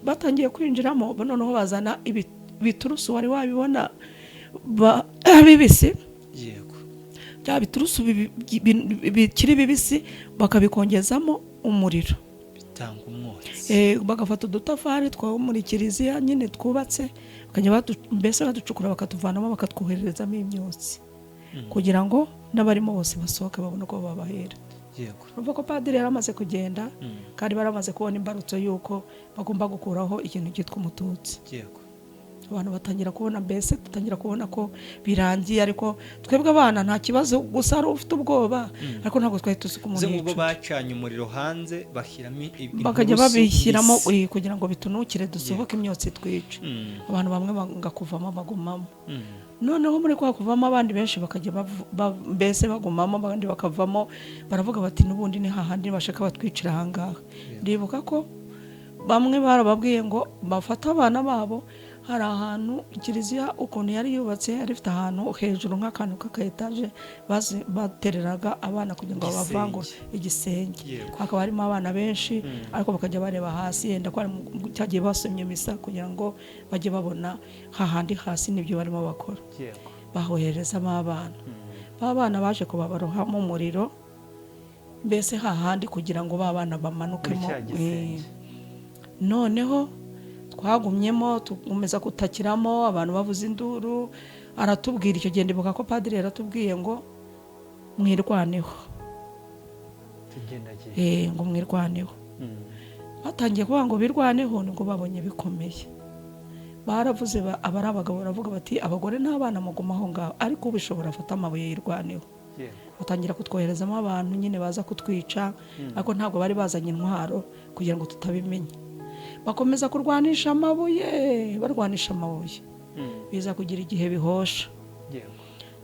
Batangiye kwinjiramo, noneho bazana ibiturusu, wari wabibona bibisi. Bya biturusu bikiri bibisi bakabikongezamo umuriro, bitanga umwotsi. Bagafata udutafari two muri kiliziya nyine twubatse, bakajya mbese baducukura bakatuvanamo bakatwohererezamo imyotsi kugira ngo n'abarimo bose basohoke babone ko babahera. Urumva ko padiri yaramaze kugenda, kandi baramaze kubona imbarutso yuko bagomba gukuraho ikintu cyitwa umututsi. Abantu batangira kubona, mbese tutangira kubona ko birangiye, ariko twebwe abana nta kibazo, gusa ari ufite ubwoba, ariko ntabwo twari tuzi ko umuntu yica. Ubwo bacanye umuriro hanze bashyiramo bakajya babishyiramo kugira ngo bitunukire dusohoke imyotsi twica. Abantu bamwe bagakuvamo bagumamo. Noneho muri kwa kuvamo abandi benshi bakajya mbese bagumamo, abandi bakavamo, baravuga bati n'ubundi ni hahandi bashaka batwicira ahangaha. Ndibuka ko bamwe barababwiye ngo bafata abana babo, hari ahantu kiliziya ukuntu yari yubatse, yari ifite ahantu hejuru nk'akantu k'akaetaje batereraga abana kugira ngo bavangure igisenge. Hakaba harimo abana benshi, ariko bakajya bareba hasi, yenda ko cyagiye basomye misa kugira ngo bajye babona hahandi hasi n'ibyo barimo bakora. Bahoherezamo abana. Abana baje kubabarohamo umuriro, mbese hahandi kugira ngo babana bamanukemo. Noneho twagumyemo, tugumeza kutakiramo, abantu bavuza induru. Aratubwira icyo gihe, ndibuka ko padiri yaratubwiye ngo mwirwaneho, ngo mwirwaneho. Batangiye kuvuga ngo birwaneho, nibwo babonye bikomeye. Baravuze abari abagabo baravuga bati abagore n'abana muguma aho ngaho, ariko ubishobora afata amabuye yirwaneho. Batangira kutwoherezamo abantu nyine baza kutwica, ariko ntabwo bari bazanye intwaro kugira ngo tutabimenya. Bakomeza kurwanisha amabuye, barwanisha amabuye, biza kugira igihe bihosha.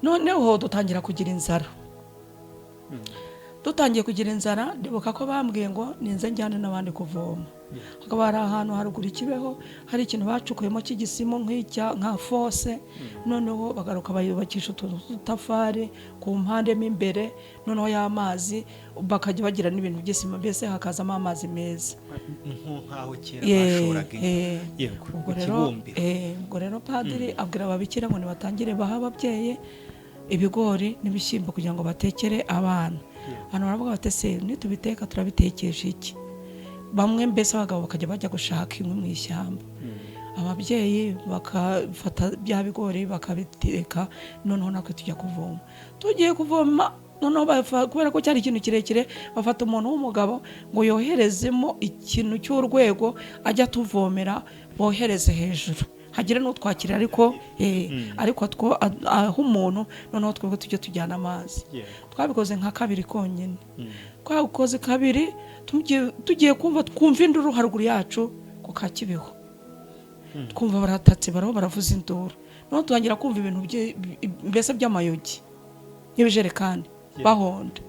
Noneho dutangira kugira inzara. Dutangiye kugira inzara, ndibuka ko bambwiye ngo ninze njyane n'abandi kuvoma. Hakaba hari ahantu haruguru Kibeho, hari ikintu bacukuyemo cy'igisimo nka fose. Noneho bagaruka bayubakisha ututafari ku mpande mo imbere, noneho y'amazi bakajya bagira n'ibintu by'isima, mbese hakazamo amazi meza. Nkaho kera bashoraga ubwo rero padiri abwira ababikira ngo nibatangire baha ababyeyi ibigori n'ibishyimbo kugira ngo batekere abana. Abantu baravuga bati se nitubiteka turabitekesha iki? bamwe mbese abagabo bakajya bajya gushaka inkwi mu ishyamba, ababyeyi bakafata bya bigori bakabiteka, noneho natwe tujya kuvoma. Tugiye kuvoma noneho kubera ko cyari ikintu kirekire, bafata umuntu w'umugabo ngo yoherezemo ikintu cy'urwego ajya tuvomera, bohereze hejuru hagire n'utwakira, ariko aho umuntu, noneho twebwe tujye tujyana amazi. Twabikoze nka kabiri konyine. Twakoze kabiri, tugiye twumva induru haruguru yacu ku Kakibeho, twumva baratatse baraho baravuza induru, noneho tutangira kumva ibintu mbese by'amayogi n'ibijerekani bahonda,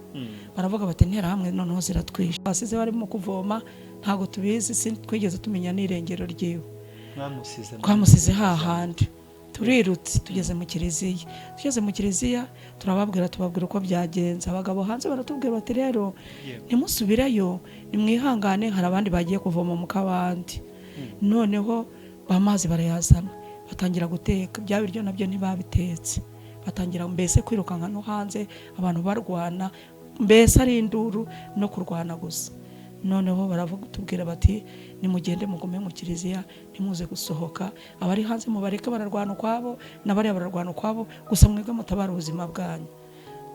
baravuga bati ntera hamwe noneho ziratwishe. Basize barimo kuvoma, ntago tubizi, twigeze tumenya n'irengero ryiwe. Twamusize hahandi, turirutse tugeze mu kiliziya, tubabwira uko byagenze. Abagabo hanze baratubwira bati rero ntimusubireyo, nimwihangane, hari abandi bagiye kuvoma mu kabandi. Noneho amazi barayazana, batangira guteka bya biryo, nabyo ntibabitetse, batangira mbese kwirukanka no hanze, abantu barwana, mbese ari induru no kurwana gusa. Noneho baratubwira bati nimugende mugume mu kiliziya, ntimuze gusohoka, abari hanze mubareke bararwana ukwabo, n'abari bararwana ukwabo, gusa mwebwe mutabara ubuzima bwanyu.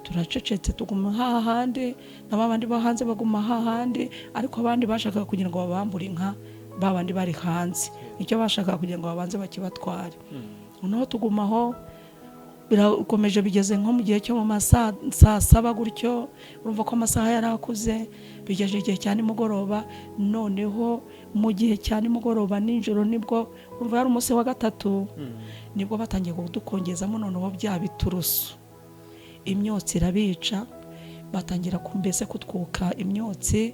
Turacecetse tuguma hahandi, n'abandi bo hanze baguma hahandi, ariko abandi bashaka kugira ngo babambure inka, babandi bari hanze nicyo bashaka kugira ngo babanze bakibatware. Noneho tugumaho, birakomeje bigeze nko mu gihe cyo mu saa 7 gutyo, urumva ko amasaha yarakuze, bigeje igihe cyane mugoroba. Noneho mu gihe cyane mugoroba nijoro nibwo urumva yari umunsi wa gatatu, nibwo batangiye kudukongezamo noneho bya biturusu, imyotsi irabica, batangira kumbese kutwuka imyotsi,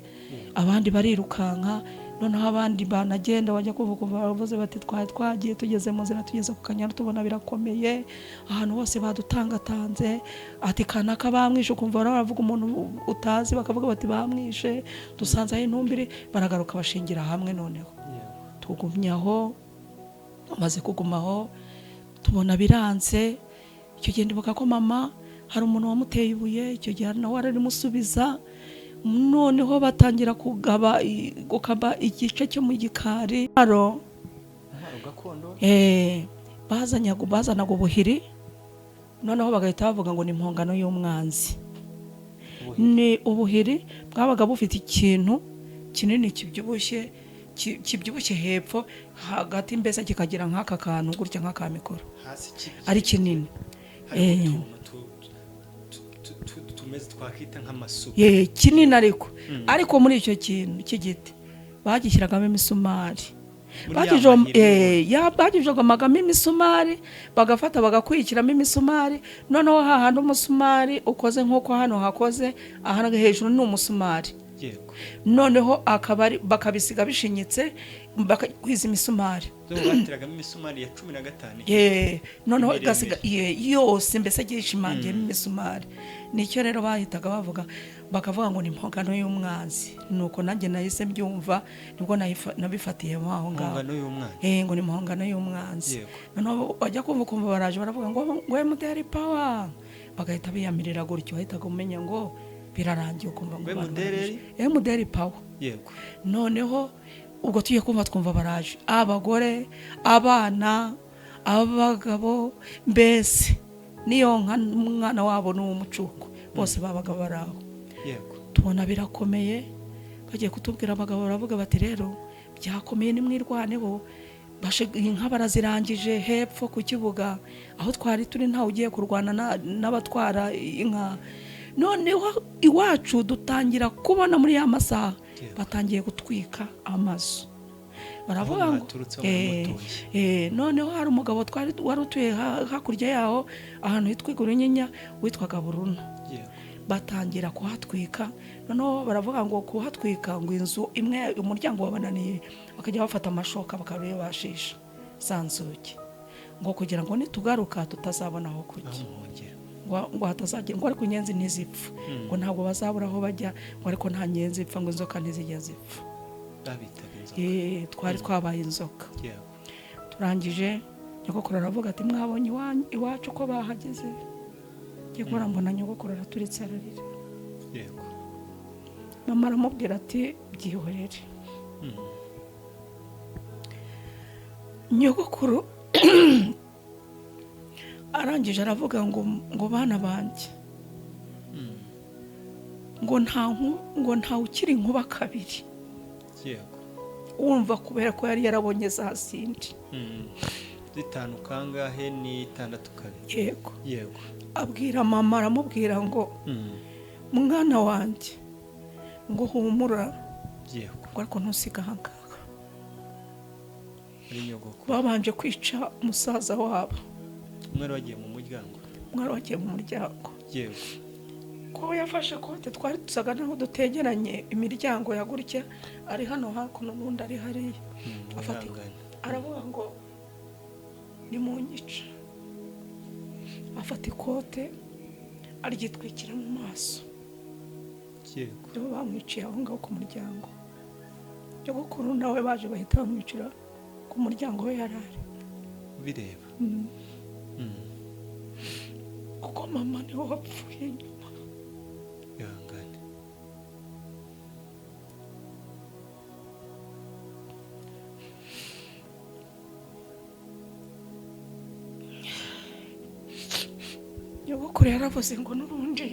abandi barirukanka. Noneho abandi banagenda bajya kuvuga bavuze bati twagiye tugeze mu nzira, tugeze ku Kanyaru tubona birakomeye, ahantu hose badutangatanze, ati kanaka bamwishe, ukumva baravuga umuntu utazi, bakavuga bati bamwishe, dusanze aho intumbiri, baragaruka bashingira hamwe. Noneho tugumyaho, amaze kugumaho tubona biranze. Icyo gihe ndibuka ko mama hari umuntu wamuteye ibuye, icyo gihe nawe ararimusubiza. Noneho batangira gukaba igice cyo mu gikari, bazanaga ubuhiri, noneho bagahita bavuga ngo ni impongano y'umwanzi. Ni ubuhiri bwabaga bufite ikintu kinini kibyibushye hepfo, hagati mbese kikagira nk'aka kantu gutya nk'aka mikoro, ari kinini, twakita nk'amasuka kinini, ariko muri icyo kintu cy'igiti bagishyiragamo imisumari, bagijogomagamo imisumari, bagafata bagakwikiramo imisumari. Noneho hahandi umusumari ukoze nk'uko hano hakoze, ahandi hejuru ni umusumari, noneho bakabisiga bishinyitse, bakakwiza imisumari. Batiragamo imisumari ya 15, noneho igasiga yose mbese gishimangiyemo imisumari. Nicyo rero bahitaga bavuga, bakavuga ngo ni impongano y'umwanzi. Nuko nanjye nahise mbyumva, nibwo nabifatiye aho ngaho, ngo ni impongano y'umwanzi. Noneho bajya kumva baraje baravuga ngo MDR power, bagahita biyamirira gutyo, bahitaga umenya ngo birarangiye, ukumva ngo MDR power. Noneho ubwo tugiye twumva baraje, abagore, abana, abagabo, mbese niyo umwana wabo n'umucuko, bose babaga baraho. Tubona birakomeye, bagiye kutubwira, abagabo baravuga bati rero byakomeye, nimwirwaneho. Inka barazirangije hepfo ku kibuga aho twari turi, ntawe ugiye kurwana n'abatwara inka. Noneho iwacu dutangira kubona muri ya masaha batangiye gutwika amazu, baravuga ngo noneho hari umugabo wari utuye hakurya yaho ahantu hitwa Igurunyinya, witwaga Buruno, batangira kuhatwika. Noneho baravuga ngo kuhatwika, ngo inzu imwe umuryango wabananiye, bakajya bafata amashoka bakabibashisha za nzugi, ngo kugira ngo nitugaruka tutazabona aho kujya, ngo hatazagira, ngo ariko inyenzi ntizipfa, ngo ntabwo bazabura aho bajya, ngo ariko nta nyenzi ipfa, ngo inzoka ntizijya zipfa. Twari twabaye inzoka. Turangije nyogokuru aravuga ati mwabonye iwacu ko bahageze, ngiye kubona mbona nyogokuru araturitse ararira. Mama aramubwira ati byihorere, nyogokuru arangije aravuga ngo bana banjye ngo nta ukiri inkuba kabiri. yego wumva kubera ko yari yarabonye za zindi zitanu kangahe ni 6 kabiri. Yego abwira mama, aramubwira ngo mwana wanjye ngo humura, yego ngo ariko ntusiga ahangaha. ari nyogokuru babanje kwica umusaza wabo. umwe wagiye mu muryango. Yego ko yafashe kote, twari dusaga naho dutegeranye imiryango ya gutya, ari hano hakuno n'undi ari hariya. aravuga ngo ni mu nyica, afata ikote aryitwikira mu maso. yego nibo bamwiciye aho ngaho ku muryango. nyogokuru nawe baje bahita bamwicira ku muryango we yarari bireba. kuko mama niwe wapfuye nyuma. ihangane. nyogokuru yaravuze ngo n'urundi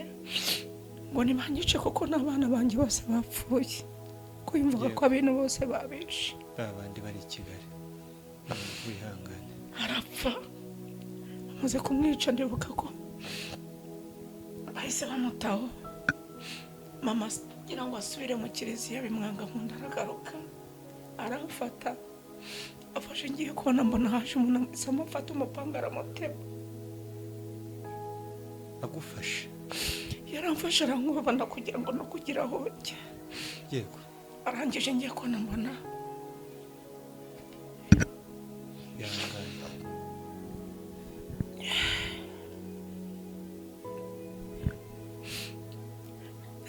ngo nibanyice kuko n'abana banjye bose bapfuye, ko yumvaga ko abintu bose babishe. babandi bari i Kigali. wihangane. arapfa. bamaze kumwica ndibuka ko bahise bamutaho. mama kugira ngo asubire mu kiliziya bimwanga, nkunda aragaruka aramufata. afashe ngiye kubona mbona haje umuntu amufata umupanga aramutema. agufashe? yaramfashe arankubana kugira ngo no kugira aho njya. yego arangije ngiye kubona mbona ihangane.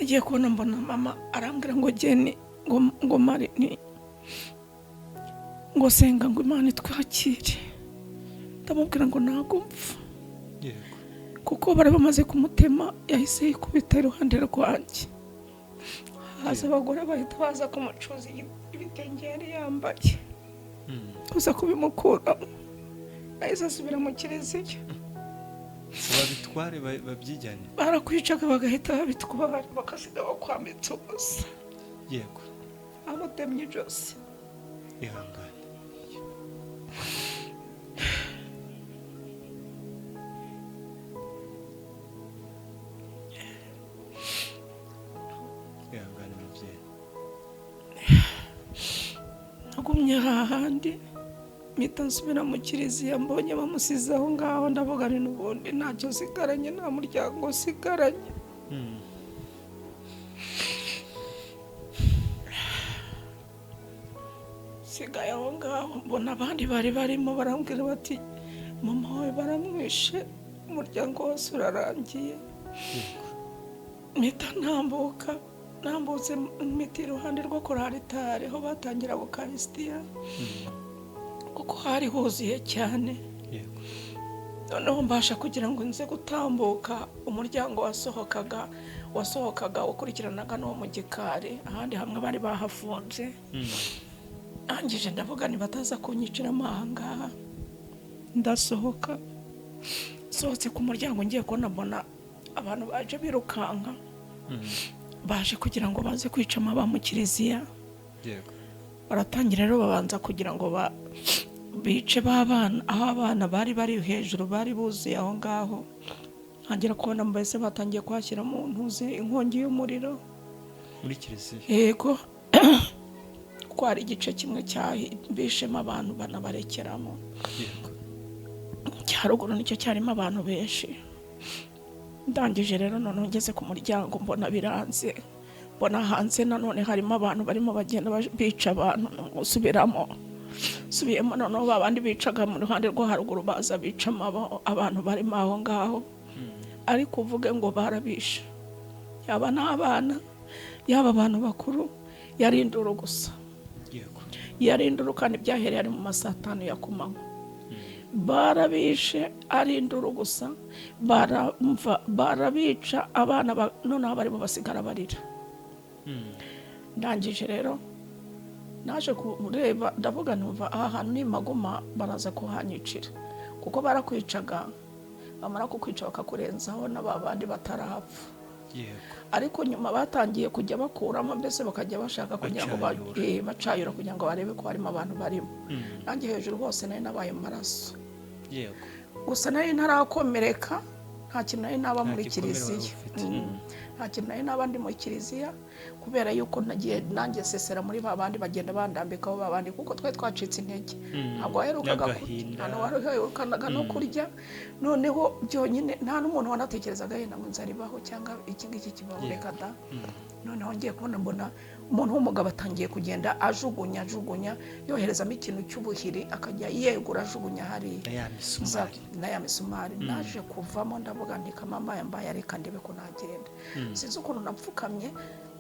agiye kubona mbona mama arambwira ngo geni ngo mari ni ngo senga ngo Imana itwakire. ndamubwira ngo ntabwo mpfa. yego kuko bari bamaze kumutema, yahise yikubita iruhande rwanjye. haza abagore bahita baza kumucuza ibitenge yari yambaye, kuza kubimukuramo. yahise asubira mu kiliziya. babitware babyijyane? barakwicaga bagahita babitwara, bakasiga bakwambitse ubusa. yego amutemye ijosi. ihangane. ihangane mubyeyi. nagumye hahandi mpita nsubira mu kiliziya, mbonye bamusize aho ngaho. ndavuga ni n'ubundi ntacyo sigaranye, nta muryango sigaranye. sigaye aho ngaho mbona abandi bari barimo barambwira bati mama wawe baramwishe, umuryango wose urarangiye. mpita nambutse mpita iruhande rwo kuri aritari aho batangira ukarisitiya, kuko hari huzuye cyane. noneho mbasha kugira ngo nze gutambuka. umuryango wasohokaga ukurikiranaga n'uwo mu gikari, ahandi hamwe bari bahafunze. Angije ndavuga bataza kunyiciramo ahangaha. ndasohoka, sohotse ku muryango ngiye kubona mbona abantu baje birukanka, baje kugira ngo baze kwicamo aba mu kiliziya. baratangira rero babanza kugira ngo bice babana, aho abana bari hejuru bari buzuye aho ngaho. nkagera kubona mbese batangiye kwashyira mu ntuze inkongi y'umuriro muri kiliziya. yego ko hari igice kimwe bishemo abantu banabarekeramo. cyaruguru nicyo cyarimo abantu benshi. ndangije rero noneho ngeze ku muryango mbona biranze, mbona hanze nanone harimo abantu barimo bagenda bica abantu. subiyemo noneho babandi bicaga mu ruhande rwo haruguru baza bicamo abantu barimo aho ngaho. ariko uvuge ngo barabisha, yaba n'abana yaba abantu bakuru, yari induru gusa. yari induru kandi byahereye ari mu masaa 5 ya kumanywa. barabishe ari induru gusa, barabica abana noneho barimo basigara barira. ndangije rero naje kureba ndavuga numva aha hantu ni maguma baraza kuhanyicira kuko barakwicaga bamara kukwica bakakurenzaho n'ababandi batarapfa ariko nyuma batangiye kujya bakuramo mbese bakajya bashaka kugira ngo bacayura kugira ngo barebe ko harimo abantu barimo nanjye hejuru hose nari nabaye amaraso gusa nari ntarakomereka nta kintu nari naba muri kiliziya nta kintu nari naba ndi muri kiliziya kubera yuko nagiye nanjye sesera muri babandi bagenda bandambikaho babandi kuko twari twacitse intege ntabwo waherukaga no kurya noneho byonyine nta n'umuntu wanatekerezaga yenda ngo nzaribaho cyangwa iki ngiki kibaho reka da noneho ngiye kubona mbona umuntu w'umugabo atangiye kugenda ajugunya yoherezamo ikintu cy'ubuhiri akajya yegura ajugunya hariya na ya misumari naje kuvamo ndavuga nti kamama yambaye reka ndebe ko nagenda sinzi ukuntu napfukamye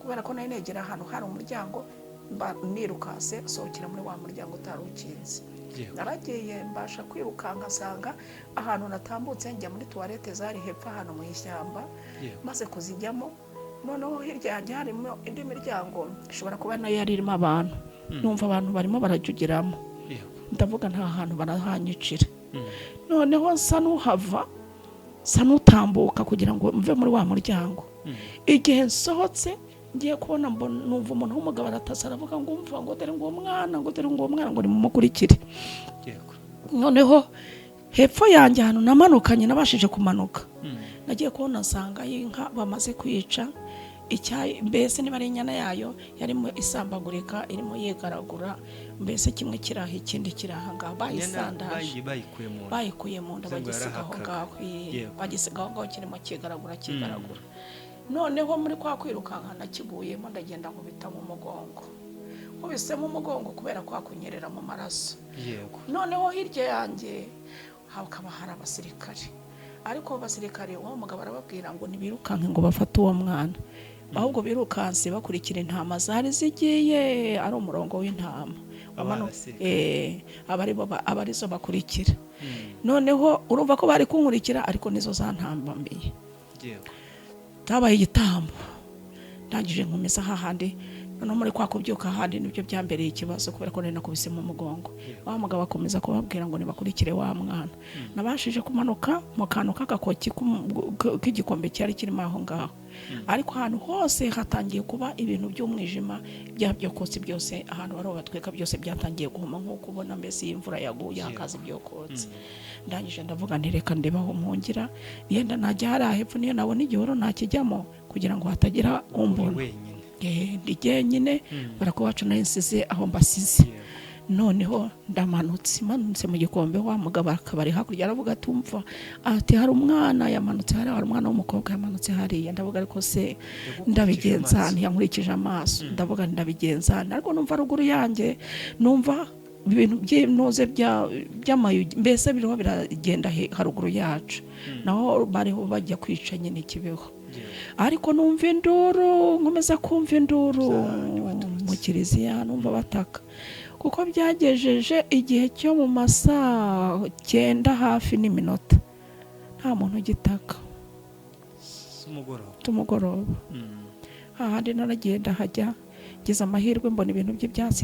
kubera ko nari negera ahantu hari umuryango nirukase sohokera muri wa muryango utarukinze naragiye mbasha kwirukanka nsanga ahantu natambutse njya muri toilette zari hepfo ahantu mu ishyamba maze kuzijyamo noneho hirya yanjye harimo indi miryango ishobora kuba nayo yari irimo abantu numva abantu barimo barajugiramo ndavuga nta hantu barahanyicira noneho nsa n'uhava nsa n'utambuka kugira ngo mve muri wa muryango igihe nsohotse ngiye kubona numva umuntu w'umugabo aratasa aravuga ngo umva ngo dore ngo umwana ngo nimumukurikire noneho hepfo yanjye ahantu namanukanye nabashije kumanuka nagiye kubona nsanga y'inka bamaze kwica mbese niba ari inyana yayo yarimo isambagurika irimo yegaragura mbese kimwe kiraha ikindi kiraha ngaho bayisandaje bayikuye mu nda bagisigaho ngaho kirimo kigaragura noneho muri kwa kwirukanka nakiguyemo ndagenda nkubita mu mugongo nkubisemo umugongo kubera kwa kunyerera mu maraso noneho hirya yanjye hakaba hari abasirikare ariko abasirikare uwo mugabo arababwira ngo nibirukanke ngo bafate uwo mwana ahubwo birukanse bakurikira intama zari zigiye ari umurongo w'intama abarizo bakurikira noneho urumva ko bari kunkurikira ariko nizo zantambambiye tabaye igitambo ndangije nkomeza hahandi no muri kwa kubyuka handi nibyo byambereye ikibazo kubera ko nari nakubise mu mugongo wa mugabo akomeza kubabwira ngo nibakurikire wa mwana nabashije kumanuka mu kantu k'agakoki k'igikombe cyari kirimo aho ngaho ariko ahantu hose hatangiye kuba ibintu by'umwijima byose byose ahantu bari batweka byose byatangiye guhuma nk'uko ubona mbese imvura yaguye hakaza ibyokotse ndangije ndavuga nti reka ndebaho mpungira yenda najya hari hepfo niyo nabona igihoro nakijyamo kugira ngo hatagira umbona ndi jyenyine barakubacu nayinsize aho mbasize noneho ndamanutse mu gikombe wa mugabo akabari hakurya aravuga ati umva ati hari umwana yamanutse hari umwana w'umukobwa yamanutse hariya ndavuga ariko se ndabigenza ntiyankurikije amaso ndavuga ndabigenza ariko numva ruguru yanjye numva ibintu by'inoze by'amayugi mbese biriho biragenda haruguru yacu naho bariho bajya kwica nyine kibeho ariko numva induru nkomeza kumva induru mu kiliziya numva bataka kuko byagejeje igihe cyo mu masaa 9 hafi n'iminota nta muntu ugitaka tumugoroba hahandi naragenda hajya ngeze amahirwe mbona ibintu by'ibyatsi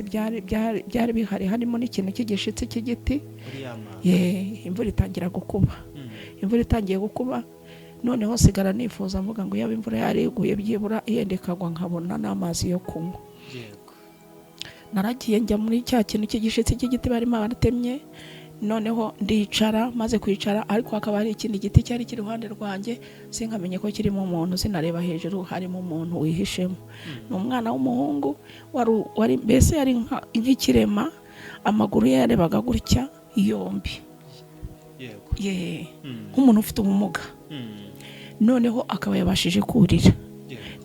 byari bihari harimo n'ikintu cy'igishitsi cy'igiti imvura itangiye gukuba noneho sigara nifuza mvuga ngo yaba imvura yari iguye byibura yenda ikagwa nkabona n'amazi yo kunywa naragiye njya muri cya kintu cy'igishitsi cy'igiti barimo baratemye noneho ndicara maze kwicara ariko hakaba hari ikindi giti cyari kiri iruhande rwanjye sinkamenye ko kirimo umuntu sinareba hejuru harimo umuntu wihishemo ni umwana w'umuhungu wari mbese yari nk'ikirema amaguru ye yarebaga gutya yombi nk'umuntu ufite ubumuga noneho akaba yabashije kurira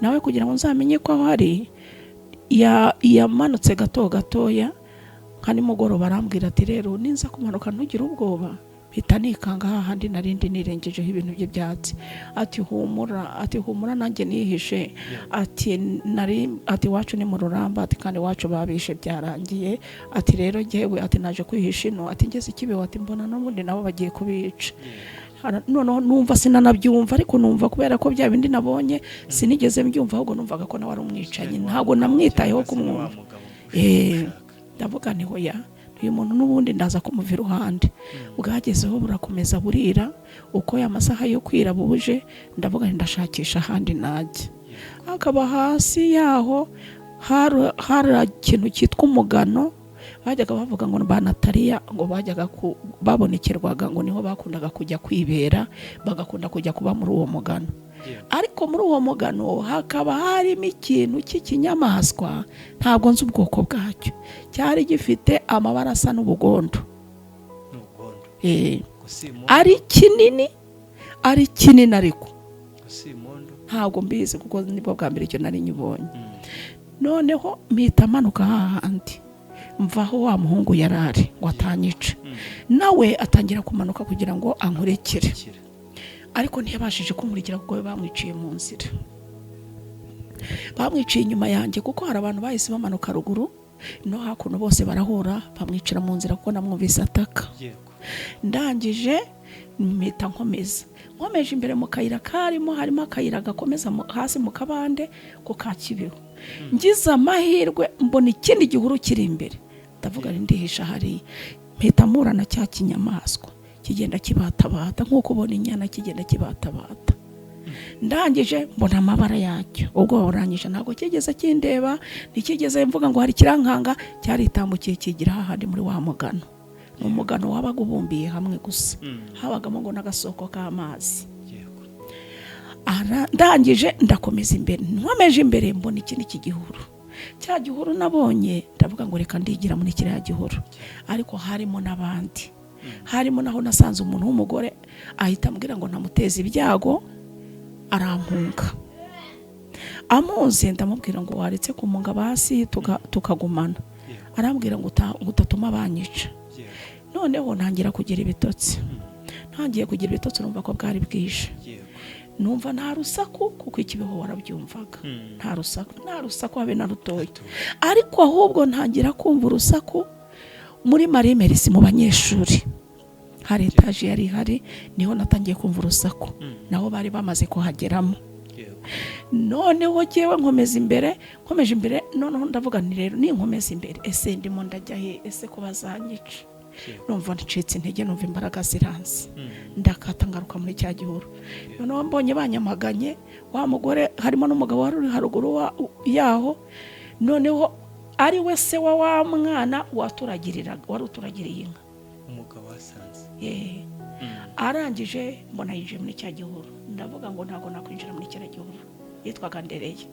nawe kugira ngo nzamenye ko aho ari yamanutse gatoya kandi mugoroba arambwira ati rero ninza kumanuka ntugire ubwoba mpita nikanga hahandi narindi nirengejeho ibintu by'ibyatsi ati humura nanjye nihishe ati wacu ni mu ruramba ati kandi wacu babishe byarangiye ati rero jyewe ati naje kwihisha ino ati ngeze ikibeho ati mbona n'ubundi nabo bagiye kubica noneho numva sinanabyumva ariko numva kubera ko bya bindi nabonye sinigeze mbyumva ahubwo numvaga ko nawe ari umwicanyi ntabwo namwitayeho kumwumva ndavuga ni hoya uyu muntu n'ubundi ndaza kumuva iruhande. Bwagezeho burakomeza burira, uko ya masaha yo kwira buje ndavuga ndashakisha ahandi najya. Akaba hasi yaho hari ikintu cyitwa umugano, bajyaga bavuga ngo ba Nataliya ngo bajyaga babonekerwaga ngo niho bakundaga kujya kwibera, bagakunda kujya kuba muri uwo mugano. Ariko muri uwo mugano hakaba harimo ikintu cy'ikinyamaswa, ntabwo nzi ubwoko bwacyo, cyari gifite amabara asa n'ubugondo. Ari kinini ariko ntabwo mbizi kuko nibwo bwa mbere icyo nari nyibonye. Noneho mpita manuka hahandi mvaho wa muhungu yarari ngo atanyica, nawe atangira kumanuka kugira ngo ankurekere, ariko ntiyabashije kumurikira kuko bamwiciye mu nzira, bamwiciye inyuma yanjye kuko hari abantu bahise bamanuka ruguru no hakuno bose barahura bamwicira mu nzira kuko namwumvise ataka. Ndangije mpita nkomeje imbere mu kayira harimo akayira gakomeza hasi mu kabande ko Kakibeho. Ngize amahirwe mbona ikindi gihuru kiri imbere, ndavuga ndihisha hari, mpita mpura na cya kinyamaswa kigenda kibatabata nk'uko ubona inyana kigenda kibatabata. Ndangije mbona amabara yacyo, ubwo orangije ntabwo kigeze kindeba, ntikigeze mvuga ngo hari kirankanga, cyari itambukiye kigira hahandi muri wa mugano. Umugano wabaga ubumbiye hamwe gusa, habagamo ngo n'agasoko k'amazi. Ndangije ndakomeza imbere, nkomeje imbere mbona ikindi kigihuru. Cya gihuru nabonye ndavuga ngo reka ndigira muri kiriya gihuru, ariko harimo n'abandi. Harimo naho nasanze umuntu w'umugore ahita ambwira ngo namuteze ibyago, arampunga. Amuzi ndamubwira ngo waretse kumunga basi tukagumana. Arambwira ngo utatuma banyica. Noneho ntangira kugira ibitotsi. Ntangiye kugira ibitotsi numva ko bwari bwije. Numva nta rusaku kuko Ikibeho warabyumvaga. Nta rusaku habe na rutoya. Ariko ahubwo ntangira kumva urusaku muri Marie Merisi mu banyeshuri. Hari etaje yari hari, niho natangiye kumva urusaku. Naho bari bamaze kuhageramo. Noneho jewe nkomeje imbere, noneho ndavuga ni rero ni nkomeza imbere, ese ndimo ndajya he, ese ko bazanyica. Numva ncitse intege, numva imbaraga ziranze, ndakata ngaruka muri cya gihuru. Noneho mbonye banyamaganye, wa mugore harimo n'umugabo wari haruguru yaho, noneho ari we se wa mwana wari uturagiriye inka. Umugabo wasanze arangije mbona yinjiye muri cya gihuru, ndavuga ngo ntago nakwinjira muri cya gihuru, yitwaga Ndereye.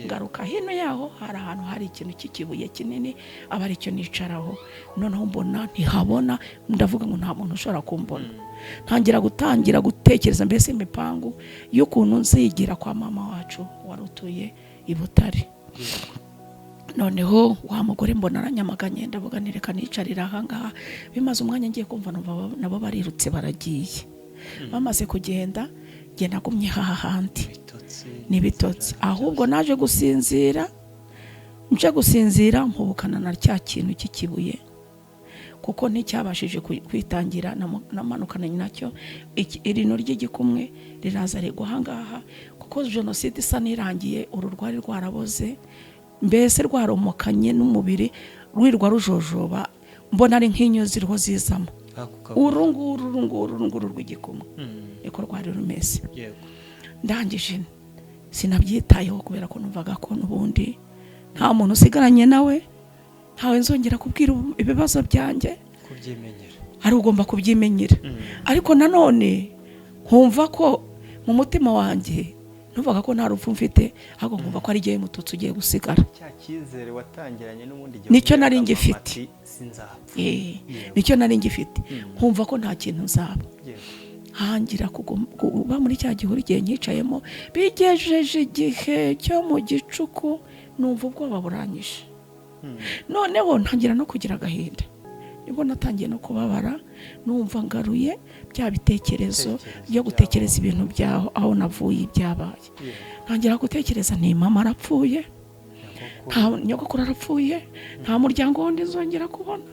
Ngaruka hino yaho hari ahantu hari ikintu cy'ikibuye kinini, aba ari cyo nicaraho. Noneho mbona ntihabona, ndavuga ngo nta muntu ushobora kumbona. Gutangira gutekereza mbese imipangu y'ukuntu nzigira kwa mama wacu wari utuye i Butare. Noneho wa mugore mbona aranyamaganye, ndavuga nireka nicarira ahangaha. Bimaze umwanya ngiye kumva nabo barirutse baragiye. Bamaze kugenda genda gumye hahandi n'ibitotsi, ahubwo naje gusinzira mpubukana na cya kintu cy'ikibuye kuko nticyabashije kwitangira, namanukana nacyo. Irino ry'igikumwe riraza rigwa ahangaha kuko jenoside isa nirangiye, uru rwari rwaraboze, mbese rwaromokanye n'umubiri rwirwa rujojoba, mbona ari nk'inyo ziriho zizamo. Urunguru rw'igikumwe niko rwari rumeze. Ndangije sinabyitayeho kubera ko numvaga ko n'ubundi nta muntu usigaranye nawe, ntawe nzongera kubwira ibibazo byanjye, ari ugomba kubyimenyera. Ariko nanone nkumva ko mu mutima wanjye numvaga ko nta rupfu mfite, ahubwo nkumva ko ari igihe mututsi ugiye gusigara. Nicyo nari ngifite, nicyo nari ngifite, nkumva ko nta kintu nzaba. Hangira kuba muri cya gihuru igihe nyicayemo, bigejeje igihe cyo mu gicuku, numva ubwoba buranyishe. Noneho ntangira no kugira agahinda, nibwo natangiye no kubabara, numva ngaruye bya bitekerezo byo gutekereza ibintu byaho aho navuye ibyabaye. Ntangira gutekereza ni mama arapfuye, nta nyogokuru arapfuye, nta muryango wundi nzongera kubona.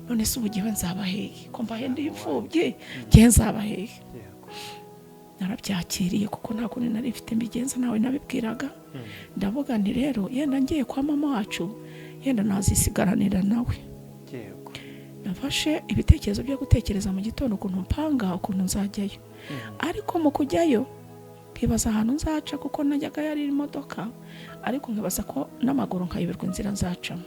None se ubugiwe nzaba hehe ko mbahe ndi imfubyi, ngiye nzaba hehe? Narabyakiriye kuko nta kuntu nari mfite mbigenza, nawe nabibwiraga. Ndavuga nti rero yenda ngiye kwa mama wacu yenda nazisigaranira nawe. Nafashe ibitekerezo byo gutekereza mu gitondo ukuntu mpanga ukuntu nzajyayo, ariko mu kujyayo nkibaza ahantu nzaca kuko najyaga yari imodoka, ariko nkibaza ko n'amaguru nkayoberwa inzira nzacamo.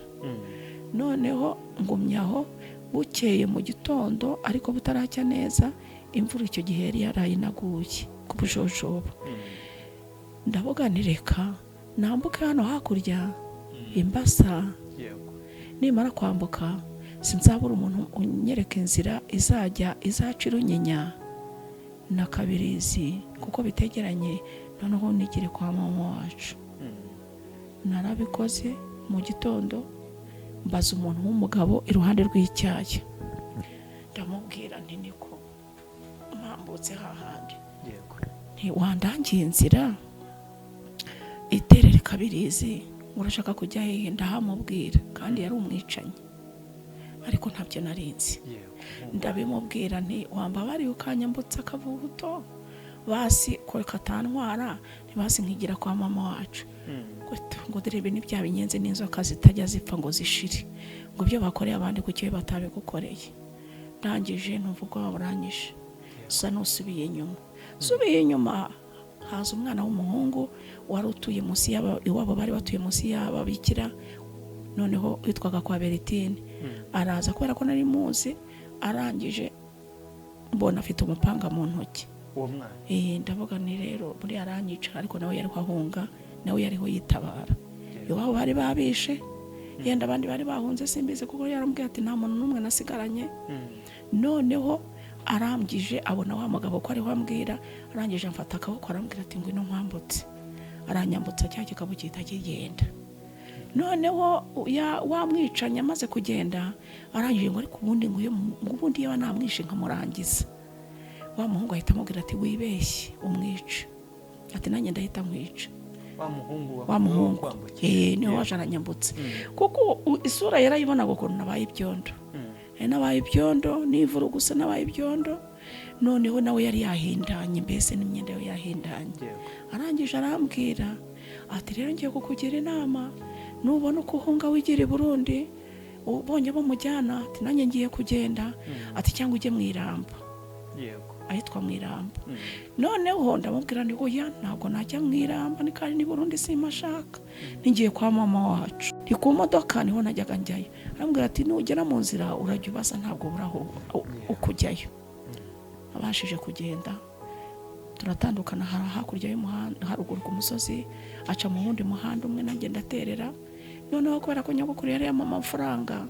Noneho ngumyaho, bukeye mu gitondo ariko butaracya neza, imvura icyo gihe yari yarayinaguye ku bujojoba. Ndavuga nireka nambuke hano hakurya Imbasa, nimara kwambuka sinzabura umuntu unyereka inzira izaca Runyinya na Kabirizi kuko bitegeranye, noneho nigire kwa mama wacu. Narabikoze mu gitondo, mbaza umuntu w'umugabo iruhande rw'icyayi, ndamubwira nti niko mpambutse hahandi, ntiwandangiye inzira iterere Kabirizi, urashaka kujya hehe? Ndahamubwira, kandi yari umwicanyi ariko ntabyo narinzi. Ndabimubwira nti wambabariye ukanyambutsa akavubuto basi ko katantwara, ntibasi nkigira kwa mama wacu. Ngo derebe n'ibya binyenze n'inzoka zitajya zipfa ngo zishire, ngo byo bakoreye abandi kucyo batabigukoreye. Ndangije ntuvuga waburanyishe, usa n'usubiye inyuma. Subiye inyuma haza umwana w'umuhungu wari utuye munsi iwabo, bari batuye munsi y'ababikira, noneho witwaga kwa Beritine. Araza kubera ko nari muzi, arangije mbona afite umupanga mu ntoki. Uwo mwana ndavuga ni rero buri aranyica, ariko nawe yari kwahunga, nawe yariho yitabara. Iwabo bari babishe, yenda abandi bari bahunze simbize kuko yarambwiye ati nta muntu n'umwe nasigaranye. Noneho arambije abona wa mugabo ko ari wambwira, arangije amfata akaboko arambwira ati ngwino nkwambutse. Aranyambutsa cya kigabo cyita kigenda. Noneho wamwicanye amaze kugenda, arangije ngo ariko ubundi yaba namwishe nkamurangiza. Wa muhungu ahita amubwira ati wibeshye umwice, ati nanjye ndahita nkwica. Wa muhungu niwe waje aranyambutse kuko isura yarayibona ukuntu nabaye ibyondo, nabaye ibyondo n'ivuru gusa, nabaye ibyondo. Noneho nawe yari yahindanye, mbese n'imyenda yo yahindanye. Arangije arambwira ati rero ngiye kukugira inama, nubona uko uhunga wigira i Burundi ubonye bamujyana, ati nanjye ngiye kugenda, ati cyangwa ujye mu Iramba. Ahitwa mu Iramba. Noneho ndamubwira ni oya, ntabwo najya mu Iramba, ni kandi ni Burundi simashaka, ningiye kwa mama wacu. Ni ku modoka niho najyaga njyayo. Arambwira ati nugera mu nzira urajya ubaza, ntabwo buraho ukujyayo. Abashije kugenda, turatandukana hakurya y'umuhanda, haruguru ku musozi, aca mu wundi muhanda umwe, nanjye ndaterera. Noneho kubera ko nyogokuru yari yamama amafaranga,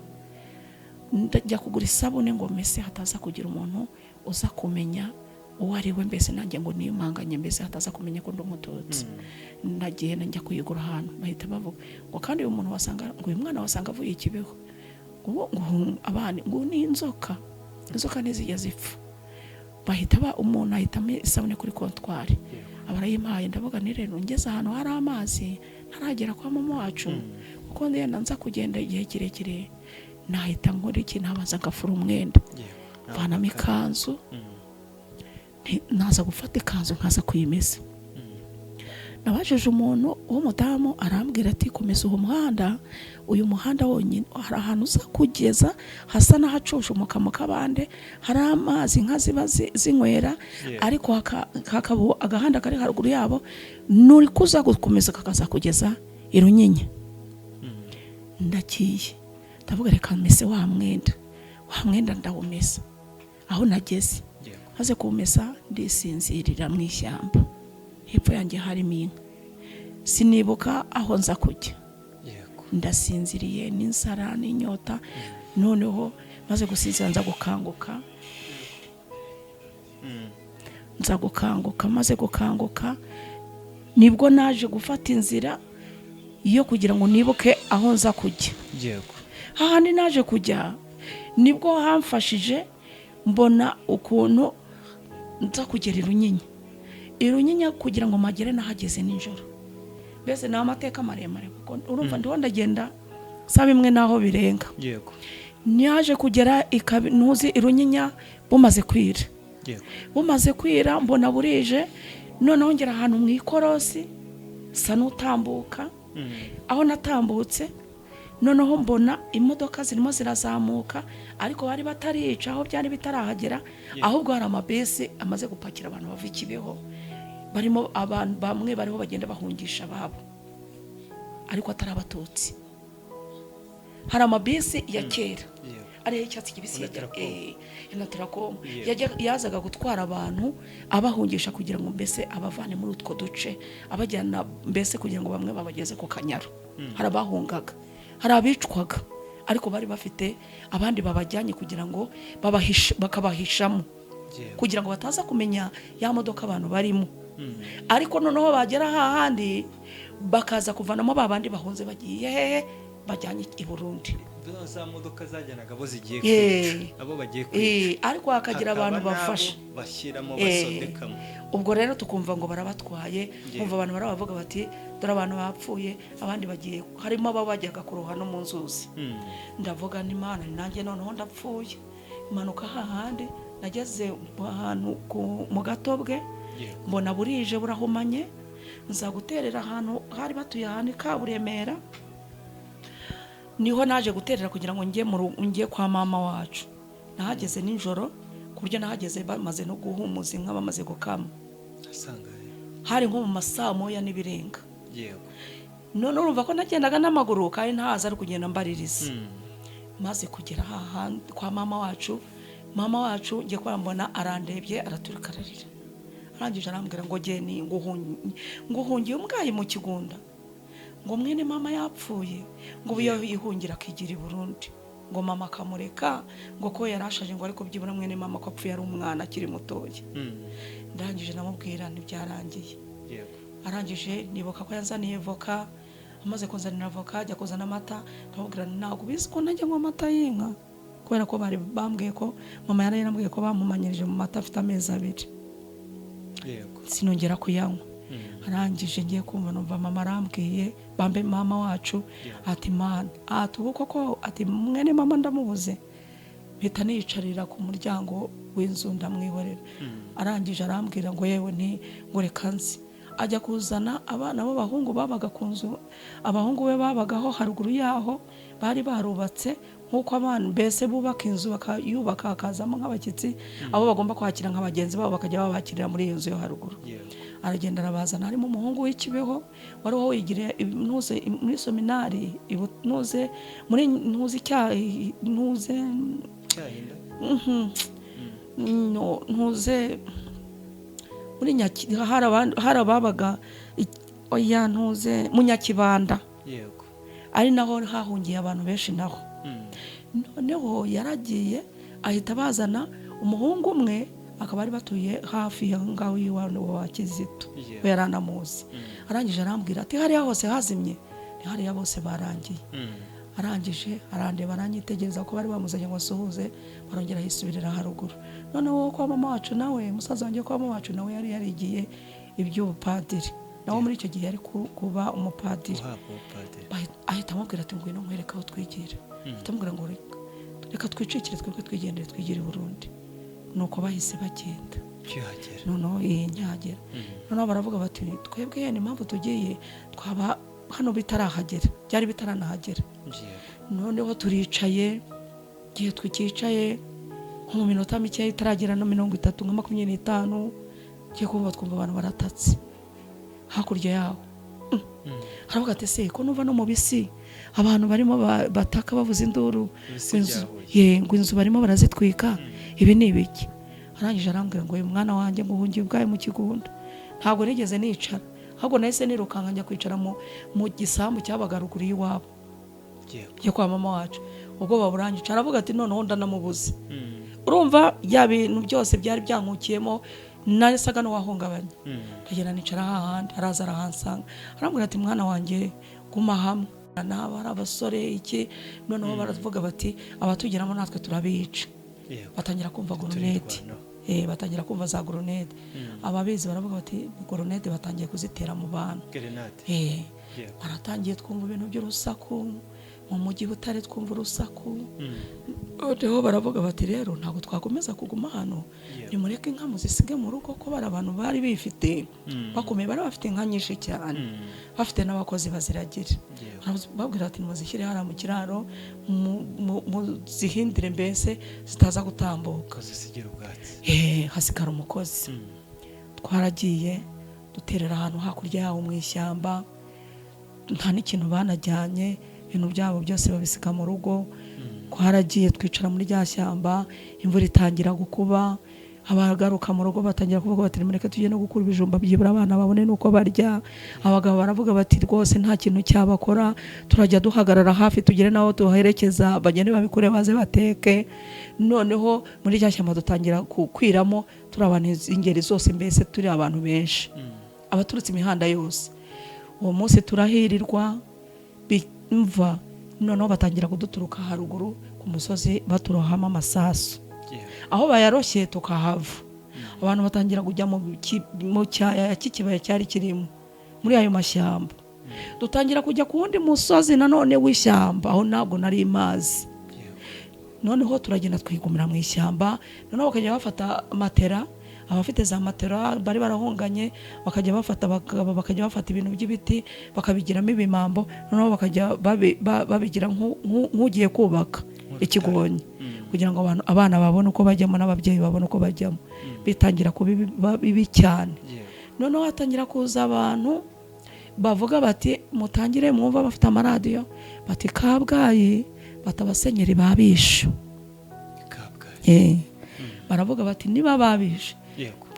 ndajya kugura isabune ngo mese hataza kugira umuntu uza kumenya uwo ari we, mbese nanjye ngo niyumanganye, mbese hataza kumenya ko ndi Umututsi. Nagiye njya kuyigura ahantu, bahita bavuga ngo kandi uyu muntu wasanga, ngo uyu mwana wasanga avuye Ikibeho, ngo abandi ngo ni inzoka ntizijya zipfa. Bahita umuntu ahitamo isabune kuri kontwari, abarayimpaye. Ndavuga ni rero ngeze ahantu hari amazi ntaragera kwa mama wacu, kuko ndenda nza kugenda igihe kirekire, nahita nkora iki, nabanza ngafura umwenda, vanamo ikanzu, naza gufata ikanzu nkaza kuyimesa. Nabajije umuntu w'umudamu, arambwira ati komeza uwo muhanda, uyu muhanda wonyine hari ahantu uza kugeza hasa n'ahacushuka mu kabande, hari amazi nka ziba zinywera, ariko hakaba agahanda kari haruguru yabo, nuri kuza gukomeza kakaza kugeza i Runyinya. Ndakiye ndavuga reka mese wa mwenda ndawumesa. Aho nageze haze kuwumesa, ndisinzirira mu ishyamba, hepfo yanjye harimo inka, sinibuka aho nza kujya. Ndasinziriye n'inzara n'inyota. Noneho maze gusinzira nza gukanguka, maze gukanguka nibwo naje gufata inzira iyo kugira ngo nibuke aho nza kujya. Hahandi naje kujya nibwo hamfashije, mbona ukuntu nza kugera i Runyinya kugira ngo magere nahageze nijoro. Mbese ni amateka maremare kuko urumva ndiho ndagenda saba imwe naho birenga. Nyaje kugera ntuzi i Runyinya bumaze kwira, mbona burije. Noneho ngera ahantu mu ikorosi sa n'utambuka. Aho natambutse noneho mbona imodoka zirimo zirazamuka ariko bari batarica aho byari bitarahagera ahubwo hari amabisi amaze gupakira abantu bava Kibeho barimo abantu bamwe bariho bagenda bahungisha babo ariko atari abatutsi. Hari amabisi ya kera ariho icyatsi kibisi Inatracom yazaga gutwara abantu abahungisha kugira ngo mbese abavane muri utwo duce abajyana mbese kugira ngo bamwe babageze ku Kanyaru. Hari abahungaga, hari abicwaga ariko bari bafite abandi babajyanye kugira ngo bakabahishamo kugira ngo bataza kumenya ya modoka abantu barimo. Ariko noneho bagera hahandi bakaza kuvanamo babandi bahunze bagiye bajyanye i Burundi. Za modoka zajyanaga bo zigiye kwica abo bagiye kwica ariko hakagira abantu bafasha bashyiramo basodekamo. Ubwo rero tukumva ngo barabatwaye kumva abantu barabavuga bati dore abantu bapfuye abandi bagiye harimo abo bajyaga kuroha no mu nzuzi. Ndavuga ni Imana nanjye noneho ndapfuye imanuka hahandi nageze ahantu mu Gatobwe mbona burije burahumanye nza guterera ahantu hari batuye ahantu Kaburemera niho naje guterera kugira ngo njye kwa mama wacu. Nahageze ninjoro kuburyo nahageze bamaze no guhumuza inka bamaze gukama hari nko mu masaa moya n'ibirenga. None urumva ko nagendaga n'amaguru kandi ntaza ari kugenda mbaririza. Maze kugera hahandi kwa mama wacu ngiye kwambona arandebye araturika ararira arangije arambwira ngo geni nguhungiye umwayi mu Kigunda ngo mwene mama yapfuye ngo biyo yihungira akigira i Burundi ngo mama akamureka ngo ko yarashaje ngo ariko byibura mwene mama ko apfuye ari umwana akiri mutoya. Ndangije namubwira ntibyarangiye. Arangije nibuka ko yanzaniye voka amaze kuzanira voka ajya kuzana amata ndamubwira ntabwo bizi ko najya ngo amata y'inka kubera ko bari bambwiye ko mama yarambwiye ko bamumanyirije mu mata afite amezi 2 sinongera kuyanywa. Arangije ngiye kumva numva mama arambwiye bambe mama wacu ati mana atubuko ko ati mwene mama ndamubuze mpita niyicarira ku muryango w'inzu ndamwihorera. Arangije arambwira ngo yewe nti ngo reka nzi ajya kuzana abana b'abahungu babaga ku nzu abahungu be babagaho haruguru yaho bari barubatse nkuko abantu mbese bubaka inzu bakayubaka akazamo nk'abakitsi abo bagomba kwakira nk'abagenzi babo bakajya babakirira muri iyo nzu yo haruguru. Aragenda arabazana harimo umuhungu w'Ikibeho wari wo wigira nuze muri seminari nuze muri nuze cyayi nuze nuze muri harababaga oya ntuze Munyakibanda ari naho hahungiye abantu benshi naho. Noneho yaragiye ahita bazana umuhungu umwe akaba ari batuye hafi ya ngaho yiwano wa Kizito yaranamuzi. Arangije arambwira ati hariya hose hazimye hariya bose barangiye. Arangije arandeba aranyitegereza ko bari bamuzanye ngo asuhuze barongera hisubirira haruguru. Noneho kwa mama wacu nawe musaza wanjye kwa mama wacu nawe yari yarigiye iby'ubupadiri nawo muri icyo gihe yari kuba umupadiri. Ahita amubwira ati ngwino nkwereka aho twigira. Atamubwira ngo reka twicikire twebwe twigendere twigire i Burundi. Nuko bahise bagenda noneho nyagera. Noneho baravuga bati twebwe ni impamvu tugiye twaba hano bitarahagera byari bitaranahagera. Noneho turicaye gihe twikicaye mu minota mike itaragera no 30 nka 25 giye kumva twumva abantu baratatse hakurya yaho. Haravuga ati se ko numva no mu bisi abantu barimo bataka bavuza induru ngo inzu barimo barazitwika ibi ni ibiki. Arangije arambwira ngo uyu mwana wanjye nguhungiye ubwaye mu Kigunda. Ntabwo nigeze nicara ahubwo nahise nirukanka njya kwicara mu gisambu cyabaga ruguru y'iwabo yo kwa mama wacu. Ubwo baburangije aravuga ati noneho ndanamubuze. Urumva ya bintu byose byari byankukiyemo narisaga no wahungabanye. Ndagera nicara hahandi araza arahansanga arambwira ati mwana wanjye guma hamwe naba ari abasore iki. Noneho baravuga bati abatugeramo natwe turabica. Batangira kumva grenade batangira kumva za grenade. Ababizi baravuga bati grenade batangiye kuzitera mu bantu. Baratangiye twumva ibintu by'urusaku mu mujyi Butare twumva urusaku Odeho baravuga bati rero ntabwo twakomeza kuguma hano, nimureke inka muzisige mu rugo ko bari abantu bari bifite bakomeye, bari bafite inka nyinshi cyane, bafite n'abakozi baziragira. Babwira ati muzishyire hariya mu kiraro muzihindire mbese zitaza gutambuka, hasigara umukozi. Twaragiye duterera ahantu hakurya yaho mu ishyamba, nta n'ikintu banajyanye, ibintu byabo byose babisiga mu rugo. Twaragiye twicara muri rya shyamba, imvura itangira gukuba, abagaruka mu rugo batangira kuvuga bati mureke tujye no gukura ibijumba byibura abana babone nuko barya. Abagabo baravuga bati rwose nta kintu cyabakora, turajya duhagarara hafi tugire naho tuherekeza bagende babikure baze bateke. Noneho muri rya shyamba dutangira kwiramo, turi abantu ingeri zose, mbese turi abantu benshi, abaturutse imihanda yose. Uwo munsi turahirirwa bimva, noneho batangira kuduturuka haruguru ku musozi baturohama amasasu, aho bayaroshye tukahava. Abantu batangira kujya mu cyaya cy'ikibaya cyari kirimo muri ayo mashyamba. Dutangira kujya ku wundi musozi nanone w'ishyamba, aho ntabwo nari mazi. Noneho turagenda twigumira mu ishyamba, noneho bakajya bafata matera, abafite za matera bari barahunganye bakajya bafata ibintu by'ibiti bakabigiramo ibimambo, noneho bakajya babigira nk'ugiye kubaka ikigonyi kugira ngo abana babone uko bajyamo n'ababyeyi babone uko bajyamo. Bitangira kuba bibi cyane. Noneho hatangira kuza abantu bavuga bati mutangire mwumva, bafite amaradiyo bati Kabgayi batabasenyeri babishe. Baravuga bati niba babishe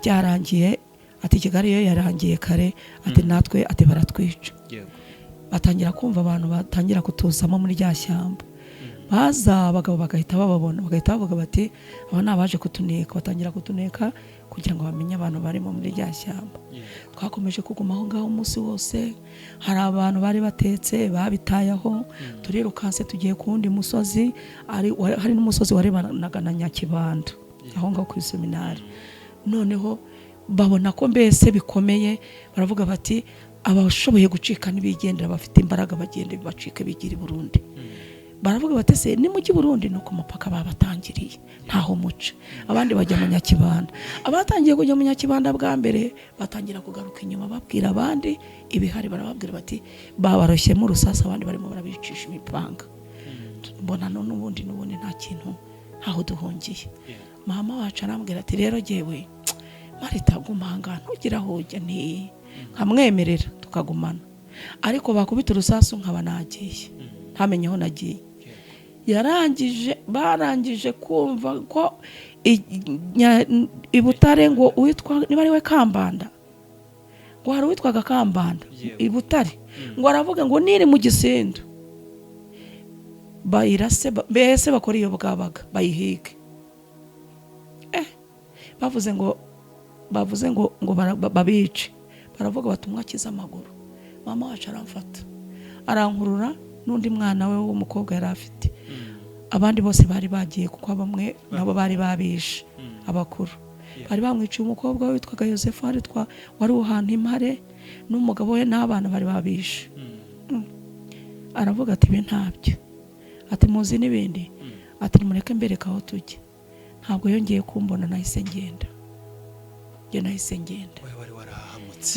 byarangiye, ati Kigali yo yarangiye kare, ati natwe ati baratwica. Batangira kumva abantu batangira kutuzamo muri rya shyamba, baza abagabo bagahita bababona, bagahita bavuga bati aba ni abaje kutuneka. Batangira kutuneka kugira ngo bamenye abantu barimo muri rya shyamba. Twakomeje kuguma aho ngaho umunsi wose, hari abantu bari batetse babitayeho. Turirukanse tugiye ku wundi musozi, hari n'umusozi warebanaga na Nyakibanda aho ngaho ku seminari. Noneho babona ko mbese bikomeye, baravuga bati abashoboye gucika nibigendera, bafite imbaraga bagende bacike bigira i Burundi. Baravuga bati se ni mu Burundi nuko mupaka babatangiriye ntaho muca. Abandi bajya mu Nyakibanda, abatangiye kujya mu Nyakibanda bwa mbere batangira kugaruka inyuma babwira abandi ibihari, barababwira bati babaroshyemo urusasa, abandi barimo barabicisha imipanga. Mbona n'ubundi nta kintu, ntaho duhungiye. Mama wacu arambwira ati rero jewe Marita gumanga ntugira hujya, nti nkamwemerera tukagumana, ariko bakubita urusasu nkaba nagiye ntamenye aho nagiye. Barangije kumva ko i Butare ngo uwitwa niba ari we Kambanda, ngo hari uwitwaga Kambanda i Butare, ngo aravuga ngo niri mu Gisendo bayirase, mbese bakora iyo bwabaga bayihige. bavuze ngo babice, baravuga bati umwakiza amaguru. Mama wacu aramfata arankurura n'undi mwana we w'umukobwa yari afite. Abandi bose bari bagiye kuko bamwe nabo bari babishe abakuru. Bari bamwiciye umukobwa we witwaga Yosefu wari uhantu Impare, n'umugabo we n'abana bari babishe. Aravuga ati be ntabyo, ati muzi n'ibindi, ati nimureke mbereka aho tujye. Ntabwo yongeye kumbona, nahise ngenda.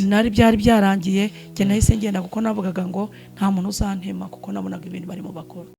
Nari byari byarangiye, nahise ngenda kuko navugaga ngo nta muntu uzantema, kuko nabonaga ibintu barimo bakora.